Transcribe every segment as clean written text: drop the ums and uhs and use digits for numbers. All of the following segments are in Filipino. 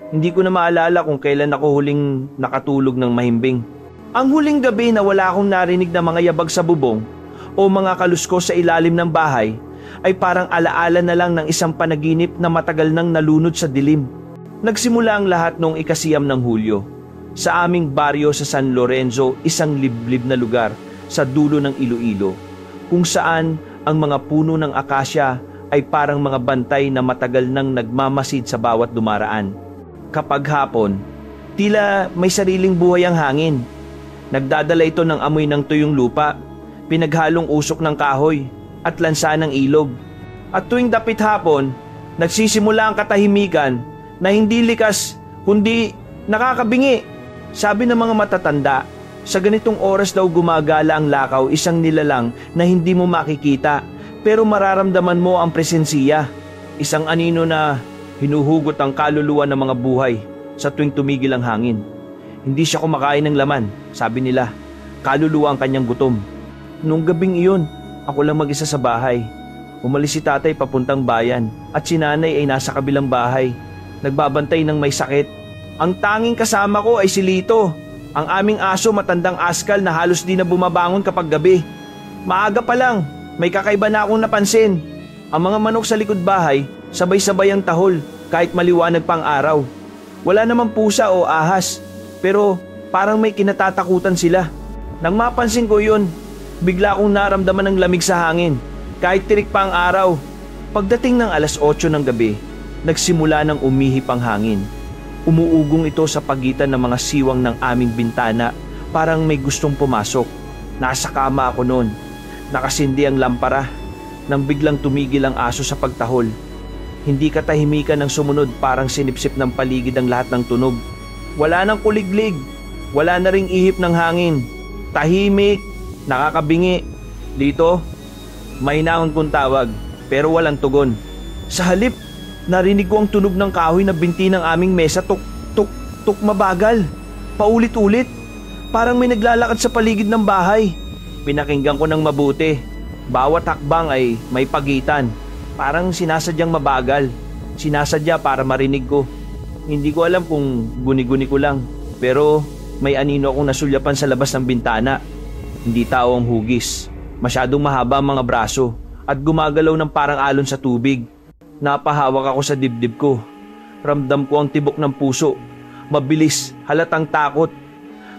Hindi ko na maalala kung kailan ako huling nakatulog ng mahimbing. Ang huling gabi na wala akong narinig na mga yabag sa bubong o mga kaluskos sa ilalim ng bahay ay parang alaala na lang ng isang panaginip na matagal nang nalunod sa dilim. Nagsimula ang lahat noong 9 ng Hulyo. Sa aming baryo sa San Lorenzo, isang liblib na lugar sa dulo ng Iloilo, kung saan ang mga puno ng akasya ay parang mga bantay na matagal nang nagmamasid sa bawat dumaraan. Kapag hapon, tila may sariling buhay ang hangin. Nagdadala ito ng amoy ng tuyong lupa, pinaghalong usok ng kahoy at lansa ng ilog. At tuwing dapit hapon, nagsisimula ang katahimikan na hindi likas kundi nakakabingi. Sabi ng mga matatanda, sa ganitong oras daw gumagala ang lakaw, isang nilalang na hindi mo makikita pero mararamdaman mo ang presensiya. Isang anino na hinuhugot ang kaluluwa ng mga buhay sa tuwing tumigil ang hangin. Hindi siya kumakain ng laman, sabi nila. Kaluluwa ang kanyang gutom. Noong gabing iyon, ako lang mag-isa sa bahay. Umalis si tatay papuntang bayan at si nanay ay nasa kabilang bahay, nagbabantay ng may sakit. Ang tanging kasama ko ay si Lito, ang aming aso, matandang askal na halos di na bumabangon kapag gabi. Maaga pa lang, may kakaiba na akong napansin. Ang mga manok sa likod bahay, sabay-sabay ang tahol kahit maliwanag pang araw. Wala namang pusa o ahas, pero parang may kinatatakutan sila. Nang mapansin ko yun, bigla kong naramdaman ng lamig sa hangin, kahit tirik pa ang araw. Pagdating ng 8:00 ng gabi, nagsimula ng umihip ang hangin. Umuugong ito sa pagitan ng mga siwang ng aming bintana, parang may gustong pumasok. Nasa kama ako noon, nakasindi ang lampara, nang biglang tumigil ang aso sa pagtahol. Hindi katahimikan ng sumunod, parang sinipsip ng paligid ang lahat ng tunog. Wala nang kuliglig, wala na ring ihip ng hangin. Tahimik, nakakabingi. Dito, may naon kong tawag, pero walang tugon. Sa halip, narinig ko ang tunog ng kahoy na binti ng aming mesa, tuk, tuk, tuk, mabagal. Paulit-ulit, parang may naglalakad sa paligid ng bahay. Pinakinggan ko ng mabuti. Bawat hakbang ay may pagitan. Parang sinasadyang mabagal. Sinasadya para marinig ko. Hindi ko alam kung guni-guni ko lang, pero may anino akong nasulyapan sa labas ng bintana. Hindi tao ang hugis. Masyadong mahaba ang mga braso at gumagalaw ng parang alon sa tubig. Napahawak ako sa dibdib ko. Ramdam ko ang tibok ng puso. Mabilis, halatang takot.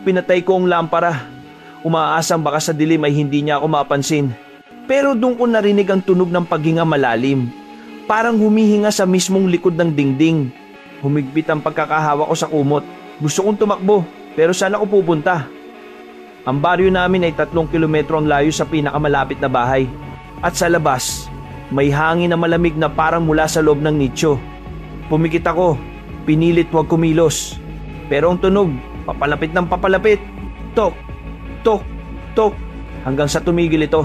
Pinatay ko ang lampara. Umaasang baka sa dilim ay hindi niya ako mapansin. Pero doon ko narinig ang tunog ng paghinga malalim. Parang humihinga sa mismong likod ng dingding. Humigpit ang pagkakahawak ko sa kumot. Gusto kong tumakbo, pero saan ako pupunta? Ang baryo namin ay 3 kilometro ang layo sa pinakamalapit na bahay. At sa labas, may hangin na malamig na parang mula sa loob ng nicho. Pumikit ako, pinilit huwag kumilos. Pero ang tunog, papalapit ng papalapit. Tok, tok, tok, hanggang sa tumigil ito.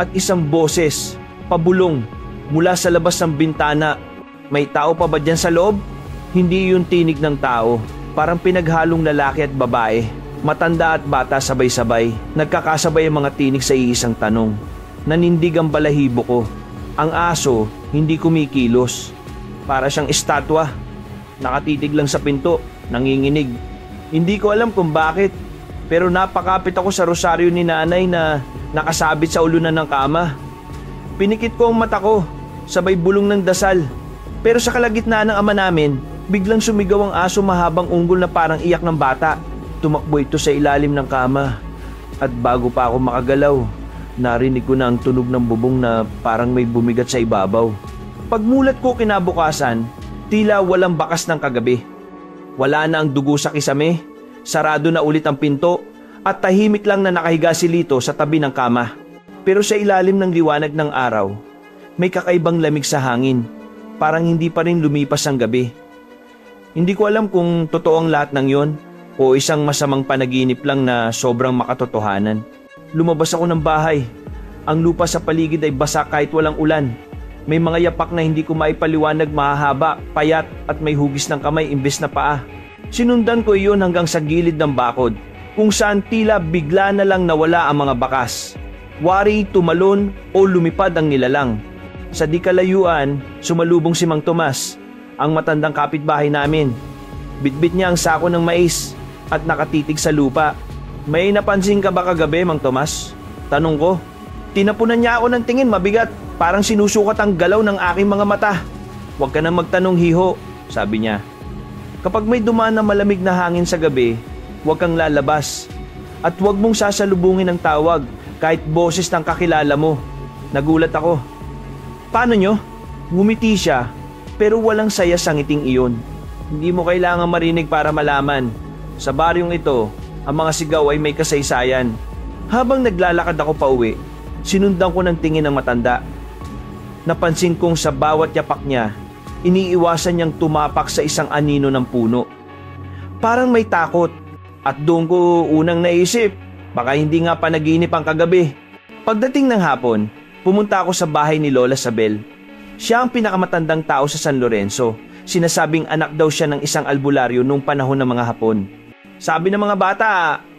At isang boses, pabulong, mula sa labas ng bintana. May tao pa ba dyan sa loob? Hindi yun tinig ng tao, parang pinaghalong lalaki at babae. Matanda at bata sabay-sabay, nagkakasabay ang mga tinig sa iisang tanong. Nanindig ang balahibo ko. Ang aso, hindi kumikilos. Para siyang estatwa. Nakatitig lang sa pinto, nanginginig. Hindi ko alam kung bakit, pero napakapit ako sa rosaryo ni nanay na nakasabit sa ulunan ng kama. Pinikit ko ang mata ko, sabay bulong ng dasal. Pero sa kalagitnaan ng ama namin, biglang sumigaw ang aso, mahabang unggol na parang iyak ng bata. Tumakbo ito sa ilalim ng kama. At bago pa ako makagalaw, narinig ko na ang tunog ng bubong na parang may bumigat sa ibabaw. Pagmulat ko kinabukasan, tila walang bakas ng kagabi. Wala na ang dugo sa kisame, sarado na ulit ang pinto, at tahimik lang na nakahiga si Lito sa tabi ng kama. Pero sa ilalim ng liwanag ng araw, may kakaibang lamig sa hangin, parang hindi pa rin lumipas ang gabi. Hindi ko alam kung totoo ang lahat ng yon o isang masamang panaginip lang na sobrang makatotohanan. Lumabas ako ng bahay. Ang lupa sa paligid ay basa kahit walang ulan. May mga yapak na hindi ko maipaliwanag, mahahaba, payat at may hugis ng kamay imbes na paa. Sinundan ko iyon hanggang sa gilid ng bakod, kung saan tila bigla na lang nawala ang mga bakas. Wari, tumalon o lumipad ang nilalang. Sa di kalayuan, sumalubong si Mang Tomas, ang matandang kapitbahay namin. Bitbit niya ang sako ng mais at nakatitig sa lupa. May napansin ka ba kagabi, Mang Tomas? Tanong ko. Tinapunan niya ako ng tingin mabigat, parang sinusukat ang galaw ng aking mga mata. Huwag ka na magtanong, Hiho, sabi niya. Kapag may dumaan na malamig na hangin sa gabi, huwag kang lalabas. At huwag mong sasalubungin ng tawag kahit boses ng kakilala mo. Nagulat ako. Paano nyo? Ngumiti siya, pero walang saya sa ngiting iyon. Hindi mo kailangan marinig para malaman. Sa baryong ito, ang mga sigaw ay may kasaysayan. Habang naglalakad ako pauwi, sinundan ko ng tingin ng matanda. Napansin kong sa bawat yapak niya, iniiwasan niyang tumapak sa isang anino ng puno. Parang may takot, at doon ko unang naisip, baka hindi nga panaginip ang kagabi. Pagdating ng hapon, pumunta ako sa bahay ni Lola Sabel. Siya ang pinakamatandang tao sa San Lorenzo. Sinasabing anak daw siya ng isang albularyo noong panahon ng mga Hapon. Sabi ng mga bata,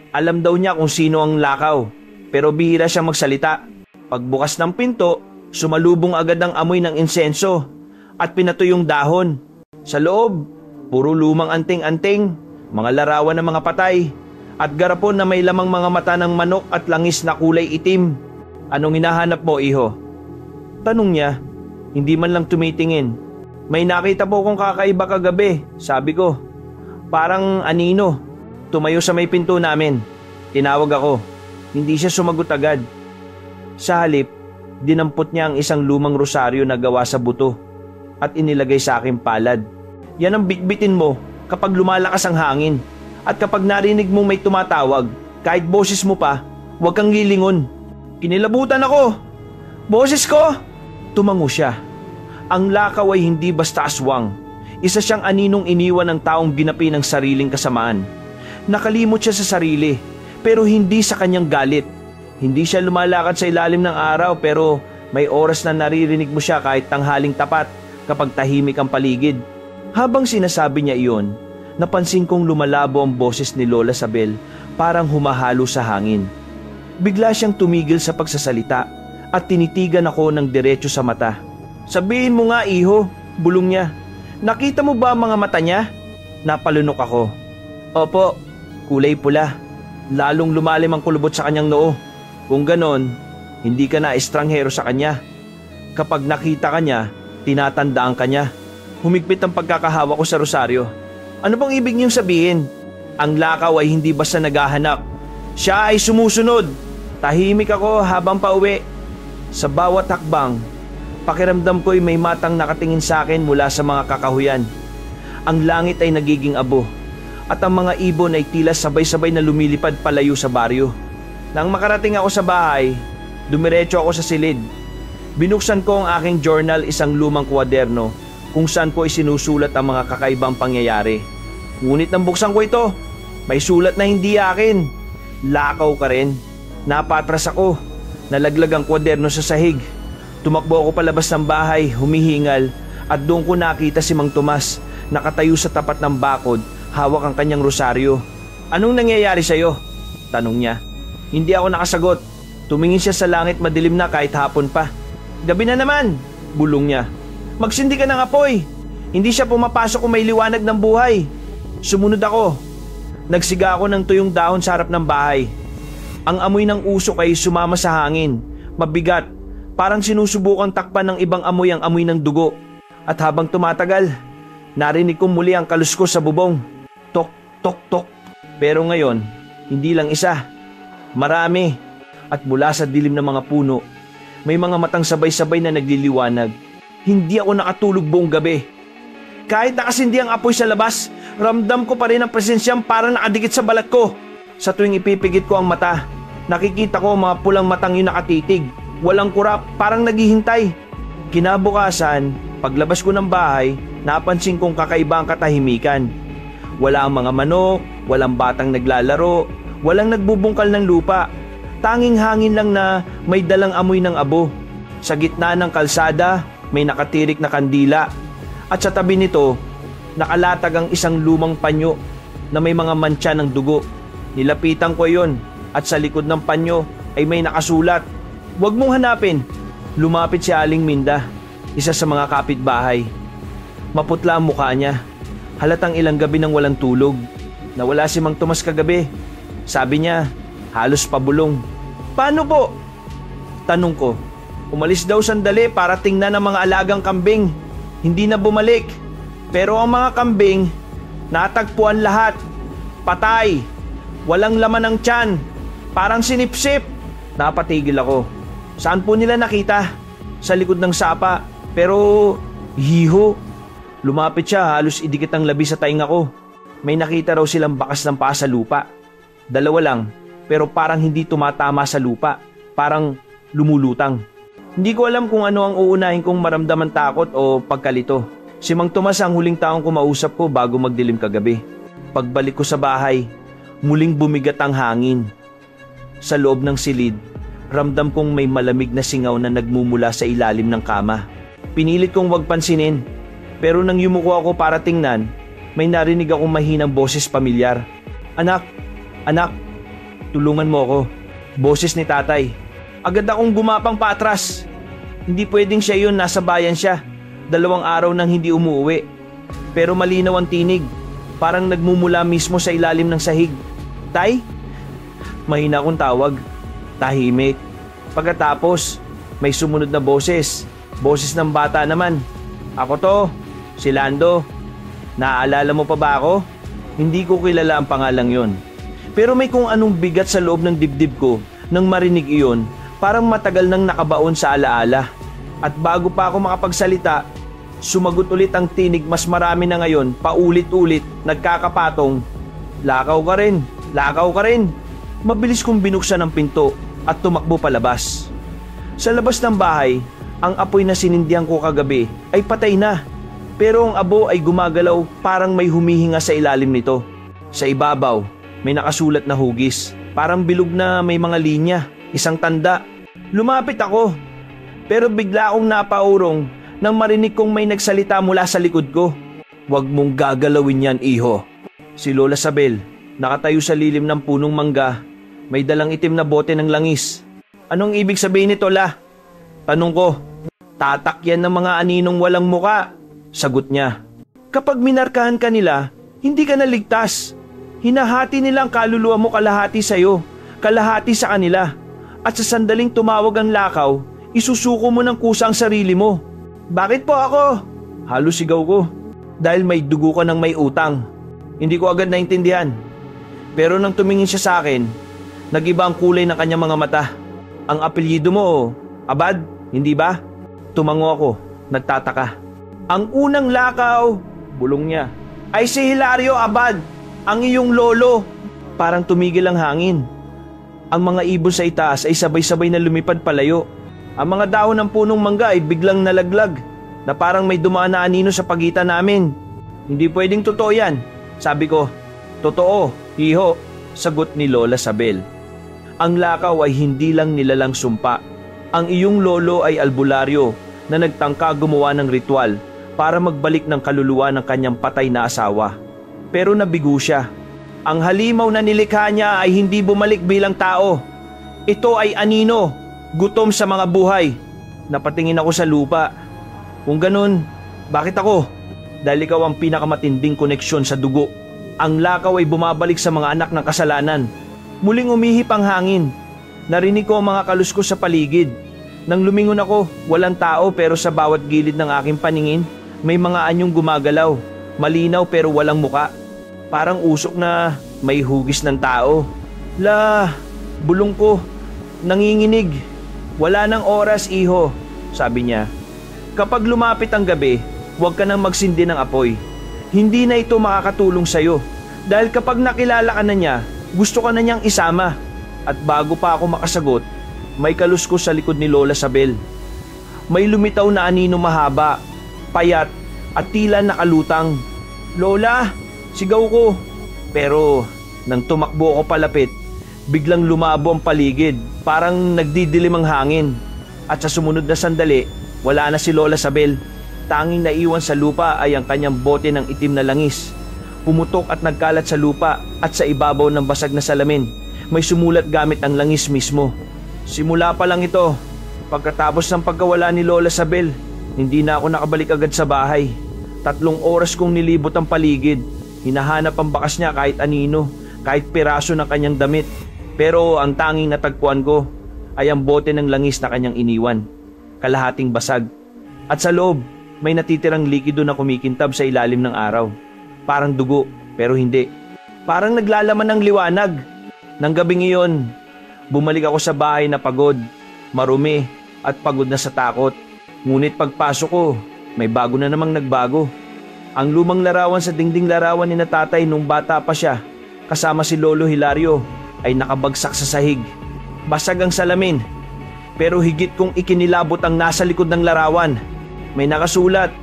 alam daw niya kung sino ang lakaw, pero bihira siyang magsalita. Pagbukas ng pinto, sumalubong agad ang amoy ng insenso at pinato yung dahon. Sa loob, puro lumang anting-anting, mga larawan ng mga patay, at garapon na may lamang mga mata ng manok at langis na kulay itim. Anong hinahanap mo, Iho? Tanong niya, hindi man lang tumitingin. May nakita po kong kakaiba kagabi, sabi ko. Parang anino. Tumayo sa may pinto namin. Tinawag ako. Hindi siya sumagot agad. Sa halip, dinampot niya ang isang lumang rosaryo na gawa sa buto at inilagay sa aking palad. Yan ang bitbitin mo kapag lumalakas ang hangin. At kapag narinig mong may tumatawag, kahit boses mo pa, huwag kang lilingon. Kinilabutan ako. Boses ko! Tumango siya. Ang lakaw ay hindi basta aswang. Isa siyang aninong iniwan ng taong ginapi ng sariling kasamaan. Nakalimot siya sa sarili, pero hindi sa kanyang galit. Hindi siya lumalakad sa ilalim ng araw, pero may oras na naririnig mo siya kahit tanghaling tapat kapag tahimik ang paligid. Habang sinasabi niya iyon, napansin kong lumalabo ang boses ni Lola Sabel, parang humahalo sa hangin. Bigla siyang tumigil sa pagsasalita at tinitigan ako ng diretso sa mata. Sabihin mo nga, Iho, bulong niya. Nakita mo ba ang mga mata niya? Napalunok ako. Opo, kulay pula. Lalong lumalim ang kulubot sa kanyang noo. Kung ganon, hindi ka na estranghero sa kanya. Kapag nakita ka niya, tinatandaan ka niya. Humigpit ang pagkakahawa ko sa rosaryo. Ano bang ibig niyong sabihin? Ang lakaw ay hindi basta naghahanap. Siya ay sumusunod. Tahimik ako habang pauwi. Sa bawat hakbang, pakiramdam ko'y may matang nakatingin sa akin mula sa mga kakahuyan. Ang langit ay nagiging abo at ang mga ibon ay tila sabay-sabay na lumilipad palayo sa baryo. Nang makarating ako sa bahay, dumiretso ako sa silid. Binuksan ko ang aking journal, isang lumang kwaderno kung saan ko isinusulat ang mga kakaibang pangyayari. Ngunit nang buksan ko ito, may sulat na hindi akin. Lakaw ka rin. Napatras ako. Nalaglag ang kwaderno sa sahig. Tumakbo ako palabas ng bahay, humihingal, at doon ko nakita si Mang Tomas, nakatayo sa tapat ng bakod, hawak ang kanyang rosaryo. Anong nangyayari sa'yo? Tanong niya. Hindi ako nakasagot. Tumingin siya sa langit, madilim na kahit hapon pa. Gabi na naman, bulong niya. Magsindi ka ng apoy. Hindi siya pumapasok kung may liwanag ng buhay. Sumunod ako. Nagsiga ako ng tuyong dahon sa harap ng bahay. Ang amoy ng usok ay sumama sa hangin. Mabigat. Parang sinusubukang takpan ng ibang amoy ang amoy ng dugo. At habang tumatagal, narinig ko muli ang kaluskos sa bubong. Tok, tok, tok. Pero ngayon, hindi lang isa. Marami. At mula sa dilim ng mga puno, may mga matang sabay-sabay na nagliliwanag. Hindi ako nakatulog buong gabi. Kahit nakasindi ang apoy sa labas, ramdam ko pa rin ang presensyang parang nakadikit sa balat ko. Sa tuwing ipipigit ko ang mata, nakikita ko ang mga pulang matang yung nakatitig. Walang kurap, parang naghihintay. Kinabukasan, paglabas ko ng bahay, napansin kong kakaiba ang katahimikan. Wala ang mga manok, walang batang naglalaro, walang nagbubungkal ng lupa. Tanging hangin lang na may dalang amoy ng abo. Sa gitna ng kalsada, may nakatirik na kandila. At sa tabi nito, nakalatag ang isang lumang panyo na may mga mantsa ng dugo. Nilapitan ko yon at sa likod ng panyo ay may nakasulat. Huwag mong hanapin. Lumapit si Aling Minda, isa sa mga kapitbahay. Maputla ang mukha niya. Halatang ilang gabi nang walang tulog. Nawala si Mang Tomas kagabi. Sabi niya, halos pabulong. Paano po? Tanong ko. Umalis daw sandali para tingnan ang mga alagang kambing. Hindi na bumalik. Pero ang mga kambing, natagpuan lahat. Patay. Walang laman ng tiyan. Parang sinipsip. Napatigil ako. Saan po nila nakita? Sa likod ng sapa. Pero, hiho. Lumapit siya, halos idikit ang labi sa tainga ko. May nakita raw silang bakas ng paa sa lupa. Dalawa lang, pero parang hindi tumatama sa lupa. Parang lumulutang. Hindi ko alam kung ano ang uunahin kong maramdaman, takot o pagkalito. Si Mang Tomas ang huling taong kumausap ko bago magdilim kagabi. Pagbalik ko sa bahay, muling bumigat ang hangin. Sa loob ng silid, ramdam kong may malamig na singaw na nagmumula sa ilalim ng kama. Pinilit kong wag pansinin, pero nang yumuko ako para tingnan, may narinig akong mahinang boses pamilyar. Anak, anak, tulungan mo ako. Boses ni tatay. Agad akong gumapang patras. Hindi pwedeng siya yun, nasa bayan siya. 2 araw nang hindi umuwi. Pero malinaw ang tinig, parang nagmumula mismo sa ilalim ng sahig. Tay? Mahina akong tawag. Tahimik. Pagkatapos, may sumunod na boses. Boses ng bata naman. Ako to, si Lando. Naaalala mo pa ba ako? Hindi ko kilala ang pangalang yon. Pero may kung anong bigat sa loob ng dibdib ko nang marinig iyon, parang matagal nang nakabaon sa alaala. At bago pa ako makapagsalita, sumagot ulit ang tinig, mas marami na ngayon, paulit-ulit, nagkakapatong. Lakaw ka rin, lakaw ka rin. Mabilis kong binuksan ang pinto at tumakbo palabas. Sa labas ng bahay, ang apoy na sinindihan ko kagabi ay patay na. Pero ang abo ay gumagalaw, parang may humihinga sa ilalim nito. Sa ibabaw, may nakasulat na hugis. Parang bilog na may mga linya, isang tanda. Lumapit ako, pero bigla akong napaurong nang marinig kong may nagsalita mula sa likod ko. Huwag mong gagalawin yan, iho. Si Lola Sabel, nakatayo sa lilim ng punong mangga, may dalang itim na bote ng langis. Anong ibig sabihin nito, La? Tanong ko. Tatak yan ng mga aninong walang muka. Sagot niya. Kapag minarkahan ka nila, hindi ka naligtas. Hinahati nila ang kaluluwa mo, kalahati sa'yo, kalahati sa kanila. At sa sandaling tumawag ang lakaw, isusuko mo ng kusa ang sarili mo. Bakit po ako? Halos sigaw ko. Dahil may dugo ka ng may utang. Hindi ko agad naintindihan. Pero nang tumingin siya sa akin, nag-iba ang kulay ng kanyang mga mata. Ang apelyido mo, Abad, hindi ba? Tumango ako, nagtataka. Ang unang lakaw, bulong niya, ay si Hilario Abad, ang iyong lolo. Parang tumigil ang hangin. Ang mga ibon sa itaas ay sabay-sabay na lumipad palayo. Ang mga dahon ng punong mangga ay biglang nalaglag na parang may dumaan na anino sa pagitan namin. Hindi pwedeng totoo yan, sabi ko. Totoo, hiho, sagot ni Lola Sabel. Ang lakaw ay hindi lang nilalang sumpa. Ang iyong lolo ay albularyo na nagtangka gumawa ng ritual para magbalik ng kaluluwa ng kanyang patay na asawa. Pero nabigo siya. Ang halimaw na nilikha niya ay hindi bumalik bilang tao. Ito ay anino, gutom sa mga buhay. Napatingin ako sa lupa. Kung ganun, bakit ako? Dahil ikaw ang pinakamatinding koneksyon sa dugo. Ang lakaw ay bumabalik sa mga anak ng kasalanan. Muling umihip ang hangin. Narinig ko ang mga kaluskos sa paligid. Nang lumingon ako, walang tao pero sa bawat gilid ng aking paningin, may mga anyong gumagalaw. Malinaw pero walang muka. Parang usok na may hugis ng tao. Bulong ko. Nanginginig. Wala nang oras, iho, sabi niya. Kapag lumapit ang gabi, huwag ka nang magsindi ng apoy. Hindi na ito makakatulong sa'yo. Dahil kapag nakilala ka na niya, gusto ka na niyang isama. At bago pa ako makasagot, may kaluskos sa likod ni Lola Sabel. May lumitaw na anino mahaba, payat at tila nakalutang. Lola! Sigaw ko. Pero nang tumakbo ako palapit, biglang lumabo ang paligid. Parang nagdidilim ang hangin. At sa sumunod na sandali, wala na si Lola Sabel. Tanging naiwan sa lupa ay ang kanyang bote ng itim na langis. Pumutok at nagkalat sa lupa at sa ibabaw ng basag na salamin. May sumulat gamit ang langis mismo. Simula pa lang ito. Pagkatapos ng pagkawala ni Lola Sabel, hindi na ako nakabalik agad sa bahay. 3 oras kong nilibot ang paligid. Hinahanap ang bakas niya kahit anino, kahit piraso ng kanyang damit. Pero ang tanging natagpuan ko ay ang bote ng langis na kanyang iniwan. Kalahating basag. At sa loob, may natitirang likido na kumikintab sa ilalim ng araw. Parang dugo, pero hindi. Parang naglalaman ng liwanag. Nang gabing iyon, bumalik ako sa bahay na pagod, marumi at pagod na sa takot. Ngunit pagpasok ko, may bago na namang nagbago. Ang lumang larawan sa dingding larawan ni na tatay nung bata pa siya, kasama si Lolo Hilario, ay nakabagsak sa sahig. Basag ang salamin, pero higit kong ikinilabot ang nasa likod ng larawan. May nakasulat,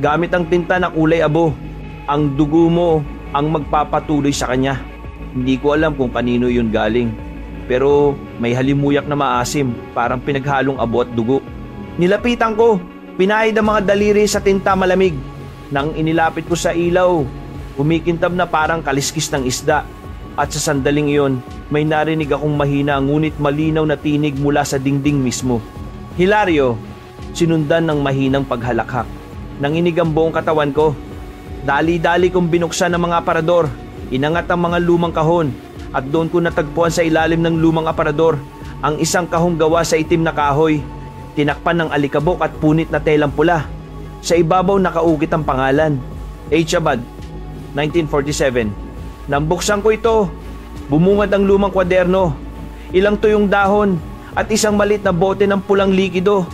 gamit ang tinta na kulay abo, ang dugo mo ang magpapatuloy sa kanya. Hindi ko alam kung kanino yun galing, pero may halimuyak na maasim, parang pinaghalong abo at dugo. Nilapitan ko, pinahid ang mga daliri sa tinta malamig. Nang inilapit ko sa ilaw, kumikintab na parang kaliskis ng isda. At sa sandaling iyon, may narinig akong mahina ngunit malinaw na tinig mula sa dingding mismo. Hilario, sinundan ng mahinang paghalakhak. Nanginig ang buong katawan ko. Dali-dali kong binuksan ang mga aparador, inangat ang mga lumang kahon, at doon ko natagpuan sa ilalim ng lumang aparador ang isang kahong gawa sa itim na kahoy, tinakpan ng alikabok at punit na telang pula. Sa ibabaw nakaukit ang pangalan, H. Abad, 1947. Nang buksan ko ito, bumungad ang lumang kwaderno, ilang tuyong dahon at isang malit na bote ng pulang likido.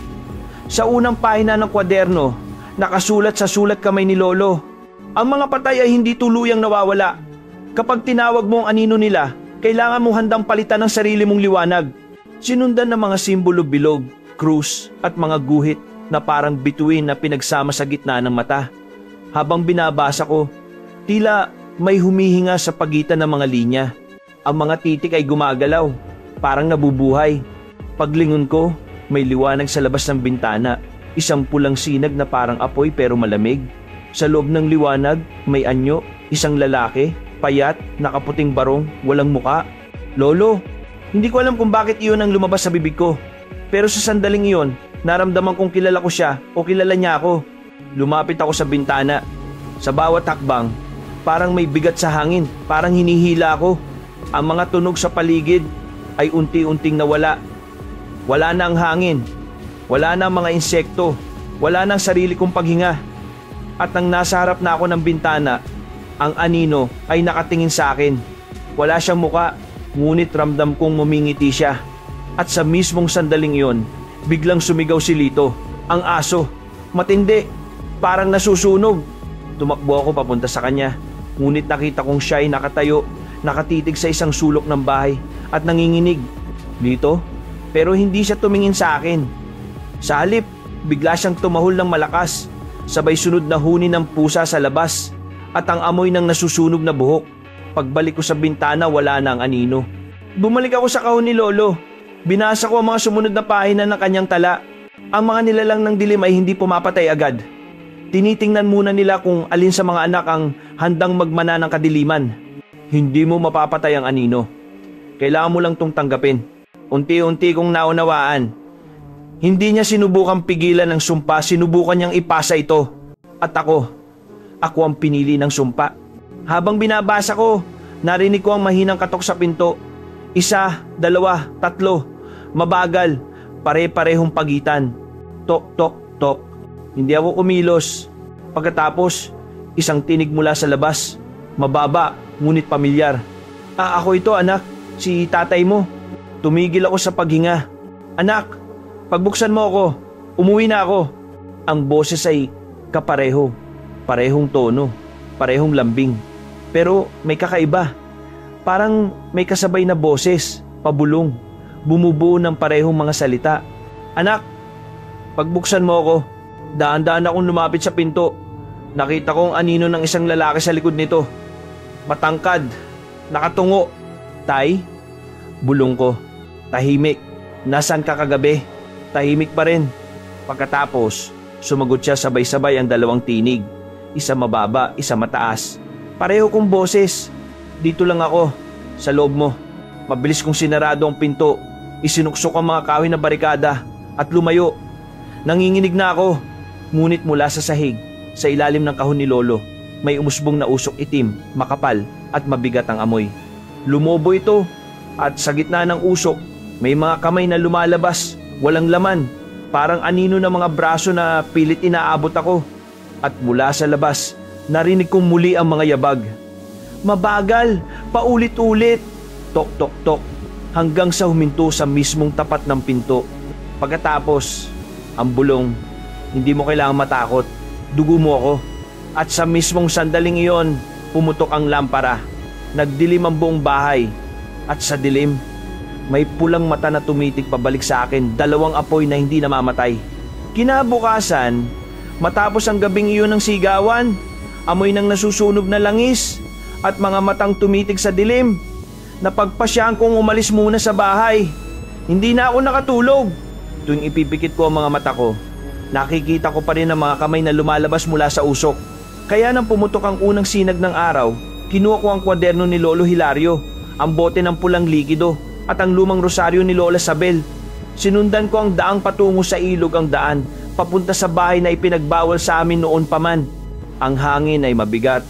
Sa unang pahina ng kwaderno, nakasulat sa sulat kamay ni Lolo, ang mga patay ay hindi tuluyang nawawala. Kapag tinawag mo ang anino nila, kailangan mong handang palitan ng sarili mong liwanag. Sinundan ng mga simbolo bilog, krus at mga guhit na parang bituin na pinagsama sa gitna ng mata. Habang binabasa ko, tila may humihinga sa pagitan ng mga linya. Ang mga titik ay gumagalaw, parang nabubuhay. Paglingon ko, may liwanag sa labas ng bintana, isang pulang sinag na parang apoy pero malamig. Sa loob ng liwanag, may anyo, isang lalaki, payat, nakaputing barong, walang muka. Lolo, hindi ko alam kung bakit iyon ang lumabas sa bibig ko. Pero sa sandaling iyon, naramdaman kong kilala ko siya o kilala niya ako. Lumapit ako sa bintana. Sa bawat hakbang, parang may bigat sa hangin, parang hinihila ako. Ang mga tunog sa paligid ay unti-unting nawala. Wala na ang hangin, wala na ang mga insekto, wala na ang sarili kong paghinga. At nang nasa harap na ako ng bintana, ang anino ay nakatingin sa akin. Wala siyang muka, ngunit ramdam kong mumingiti siya. At sa mismong sandaling iyon, biglang sumigaw si Lito, ang aso. Matindi, parang nasusunog. Tumakbo ako papunta sa kanya, ngunit nakita kong siya ay nakatayo, nakatitig sa isang sulok ng bahay at nanginginig. Lito? Pero hindi siya tumingin sa akin. Sa halip, bigla siyang tumahol ng malakas, sabay sunod na huni ng pusa sa labas at ang amoy ng nasusunog na buhok. Pagbalik ko sa bintana, wala na ang anino. Bumalik ako sa kahon ni Lolo. Binasa ko ang mga sumunod na pahina ng kanyang tala. Ang mga nilalang ng dilim ay hindi pumapatay agad. Tinitingnan muna nila kung alin sa mga anak ang handang magmana ng kadiliman. Hindi mo mapapatay ang anino. Kailangan mo lang tong tanggapin. Unti-unti kong naunawaan. Hindi niya sinubukang pigilan ng sumpa, sinubukan niyang ipasa ito. At ako ang pinili ng sumpa. Habang binabasa ko, narinig ko ang mahinang katok sa pinto. 1, 2, 3, mabagal, pare-parehong pagitan. Tok, tok, tok. Hindi ako kumilos. Pagkatapos, isang tinig mula sa labas. Mababa, ngunit pamilyar. Ako ito anak, si tatay mo. Tumigil ako sa paghinga. Anak, pagbuksan mo ako, umuwi na ako. Ang boses ay kapareho, parehong tono, parehong lambing. Pero may kakaiba. Parang may kasabay na boses, pabulong, bumubuo ng parehong mga salita. Anak, pagbuksan mo ako. Daan-daan akong lumapit sa pinto. Nakita kong anino ng isang lalaki sa likod nito. Matangkad, nakatungo. Tay, bulong ko. Tahimik. Nasaan ka kagabi? Tahimik pa rin. Pagkatapos, sumagot siya sabay-sabay ang dalawang tinig. Isa mababa, isa mataas. Pareho kong boses. Dito lang ako, sa loob mo. Mabilis kong sinarado ang pinto. Isinuksok ang mga kahoy na barikada at lumayo. Nanginginig na ako, ngunit mula sa sahig, Sa ilalim ng kahon ni Lolo, may umusbong na usok itim, makapal at mabigat ang amoy. Lumobo ito at sa gitna ng usok, may mga kamay na lumalabas, walang laman. Parang anino ng mga braso na pilit inaabot ako. At mula sa labas, narinig kong muli ang mga yabag. Mabagal, paulit-ulit, tok tok tok, hanggang sa huminto sa mismong tapat ng pinto. Pagkatapos, ang bulong, hindi mo kailangang matakot, dugo mo ako. At sa mismong sandaling iyon, pumutok ang lampara. Nagdilim ang buong bahay. At sa dilim, may pulang mata na tumitig pabalik sa akin, 2 apoy na hindi namamatay. Kinabukasan, matapos ang gabing iyon ng sigawan, amoy ng nasusunog na langis, at mga matang tumitig sa dilim, napagpasyaan kong umalis muna sa bahay. Hindi na ako nakatulog. Tuwing ipipikit ko ang mga mata ko, nakikita ko pa rin ang mga kamay na lumalabas mula sa usok. Kaya nang pumutok ang unang sinag ng araw, kinuha ko ang kwaderno ni Lolo Hilario, ang bote ng pulang likido, at ang lumang rosaryo ni Lola Sabel. Sinundan ko ang daang patungo sa ilog ang daan, papunta sa bahay na ipinagbawal sa amin noon pa man. Ang hangin ay mabigat,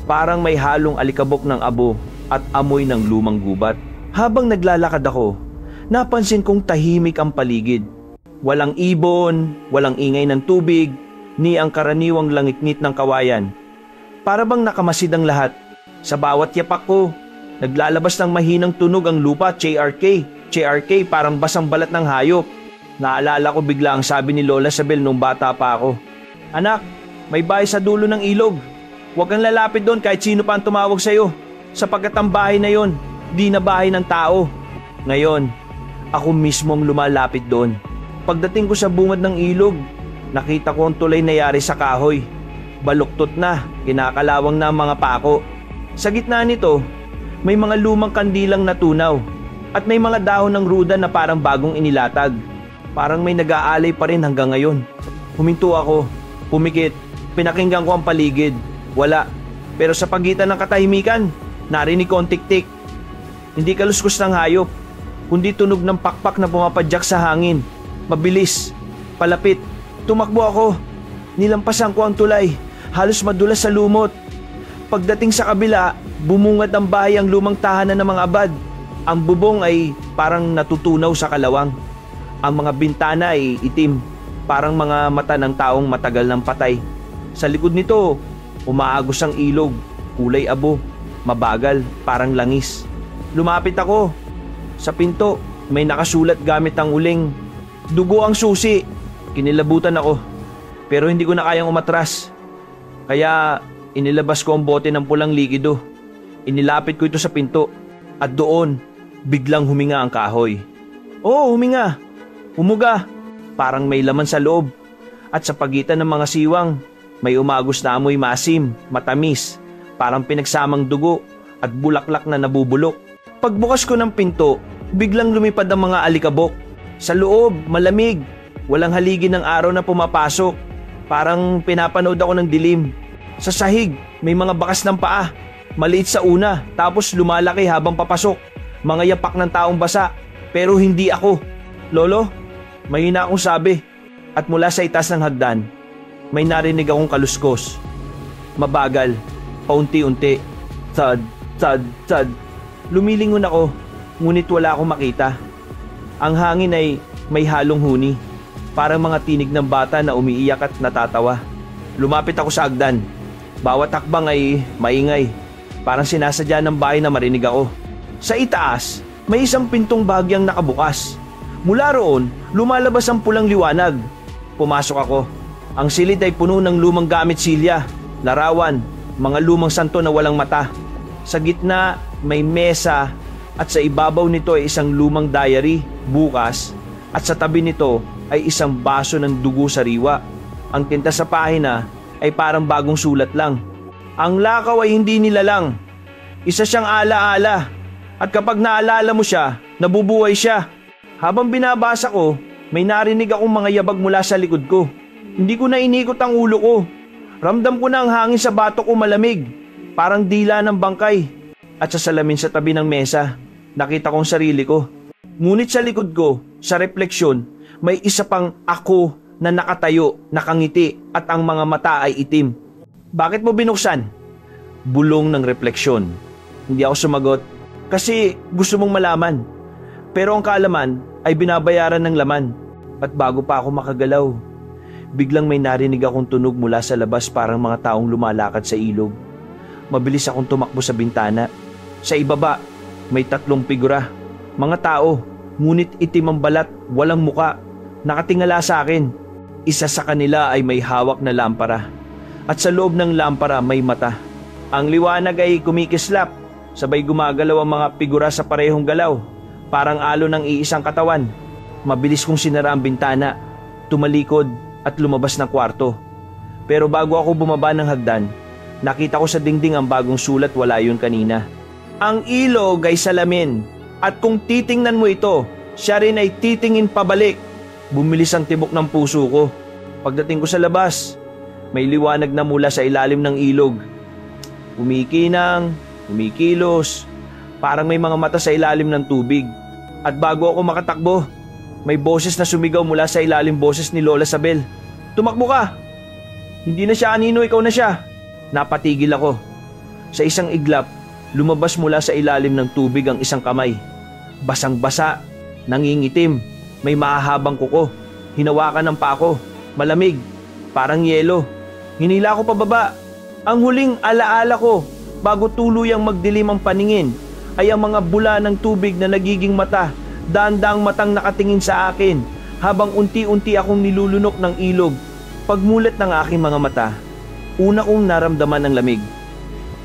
parang may halong alikabok ng abo at amoy ng lumang gubat. Habang naglalakad ako, napansin kong tahimik ang paligid. Walang ibon, walang ingay ng tubig, ni ang karaniwang langitngit ng kawayan. Para bang nakamasid ang lahat. Sa bawat yapak ko, naglalabas ng mahinang tunog ang lupa, CRK. CRK, parang basang balat ng hayop. Naalala ko bigla ang sabi ni Lola Sabel nung bata pa ako. Anak, may bahay sa dulo ng ilog. Huwag kang lalapit doon kahit sino pa ang tumawag sa'yo. Sapagkat ang bahay na yon, di na bahay ng tao. Ngayon, ako mismo ang lumalapit doon. Pagdating ko sa bungad ng ilog, nakita ko ang tulay na yari sa kahoy. Baluktot na, kinakalawang na ang mga pako. Sa gitna nito, may mga lumang kandilang natunaw at may mga dahon ng ruda na parang bagong inilatag. Parang may nag-aalay pa rin hanggang ngayon. Huminto ako, pumikit, pinakinggan ko ang paligid. Wala, pero sa pagitan ng katahimikan, narinig ko ang tik-tik. Hindi kaluskos ng hayop, kundi tunog ng pakpak na pumapadyak sa hangin. Mabilis, palapit, tumakbo ako. Nilampasan ko ang tulay, halos madulas sa lumot. Pagdating sa kabila, bumungad ang bahay ang lumang tahanan ng mga abad. Ang bubong ay parang natutunaw sa kalawang. Ang mga bintana ay itim, parang mga mata ng taong matagal ng patay. Sa likod nito, umaagos ang ilog, kulay abo, mabagal, parang langis. Lumapit ako. Sa pinto, may nakasulat gamit ang uling. Dugo ang susi. Kinilabutan ako, pero hindi ko na kayang umatras. Kaya inilabas ko ang bote ng pulang likido. Inilapit ko ito sa pinto at doon biglang huminga ang kahoy. Oo, huminga. Humuga. Parang may laman sa loob. At sa pagitan ng mga siwang, may umagos na amoy masim, matamis, parang pinagsamang dugo at bulaklak na nabubulok. Pagbukas ko ng pinto, biglang lumipad ang mga alikabok. Sa loob, malamig. Walang haligi ng araw na pumapasok. Parang pinapanood ako ng dilim. Sa sahig, may mga bakas ng paa. Maliit sa una, tapos lumalaki habang papasok. Mga yapak ng taong basa, pero hindi ako. Lolo, mahina akong sabi. At mula sa itaas ng hagdan, may narinig akong kaluskos. Mabagal, paunti-unti. Thud, thud, thud. Lumilingon ako, ngunit wala akong makita. Ang hangin ay may halong huni. Parang mga tinig ng bata na umiiyak at natatawa. Lumapit ako sa hagdan. Bawat hakbang ay maingay. Parang sinasadya ng bahay na marinig ako. Sa itaas, may isang pintong bahagyang nakabukas. Mula roon, lumalabas ang pulang liwanag. Pumasok ako. Ang silid ay puno ng lumang gamit silya, larawan, mga lumang santo na walang mata. Sa gitna, may mesa at sa ibabaw nito ay isang lumang diary, bukas, at sa tabi nito ay isang baso ng dugo sariwa. Ang tinta sa pahina ay parang bagong sulat lang. Ang lakaw ay hindi nilalang. Isa siyang ala-ala. At kapag naalala mo siya, nabubuhay siya. Habang binabasa ko, may narinig akong mga yabag mula sa likod ko. Hindi ko na inikot ang ulo ko. Ramdam ko na ang hangin sa batok ko malamig. Parang dila ng bangkay. At sa salamin sa tabi ng mesa, nakita kong sarili ko. Ngunit sa likod ko, sa refleksyon, may isa pang ako na nakatayo, nakangiti at ang mga mata ay itim. Bakit mo binuksan? Bulong ng refleksyon. Hindi ako sumagot kasi gusto mong malaman. Pero ang kaalaman ay binabayaran ng laman. At bago pa ako makagalaw, biglang may narinig akong tunog mula sa labas, parang mga taong lumalakad sa ilog. Mabilis akong tumakbo sa bintana. Sa ibaba, may 3 figura. Mga tao, ngunit itim ang balat, walang muka. Nakatingala sa akin. Isa sa kanila ay may hawak na lampara. At sa loob ng lampara may mata. Ang liwanag ay kumikislap. Sabay gumagalaw ang mga figura sa parehong galaw. Parang alo ng iisang katawan. Mabilis kong sinara ang bintana, tumalikod at lumabas ng kwarto. Pero bago ako bumaba ng hagdan, nakita ko sa dingding ang bagong sulat, wala yun kanina. Ang ilog ay salamin, at kung titingnan mo ito, siya rin ay titingin pabalik. Bumilis ang tibok ng puso ko. Pagdating ko sa labas, may liwanag na mula sa ilalim ng ilog. Kumikinang, kumikilos, parang may mga mata sa ilalim ng tubig. At bago ako makatakbo, may boses na sumigaw mula sa ilalim, boses ni Lola Sabel. Tumakbo ka! Hindi na siya anino, ikaw na siya. Napatigil ako. Sa isang iglap, lumabas mula sa ilalim ng tubig ang isang kamay. Basang-basa, nangingitim, may mahahabang kuko. Hinawakan ng pako, malamig, parang yelo. Hinila ko pababa. Ang huling alaala ko bago tuluyang magdilim ang paningin ay ang mga bula ng tubig na nagiging mata. Daang-daang matang nakatingin sa akin habang unti-unti akong nilulunok ng ilog. Pagmulat ng aking mga mata, una kong naramdaman ng lamig.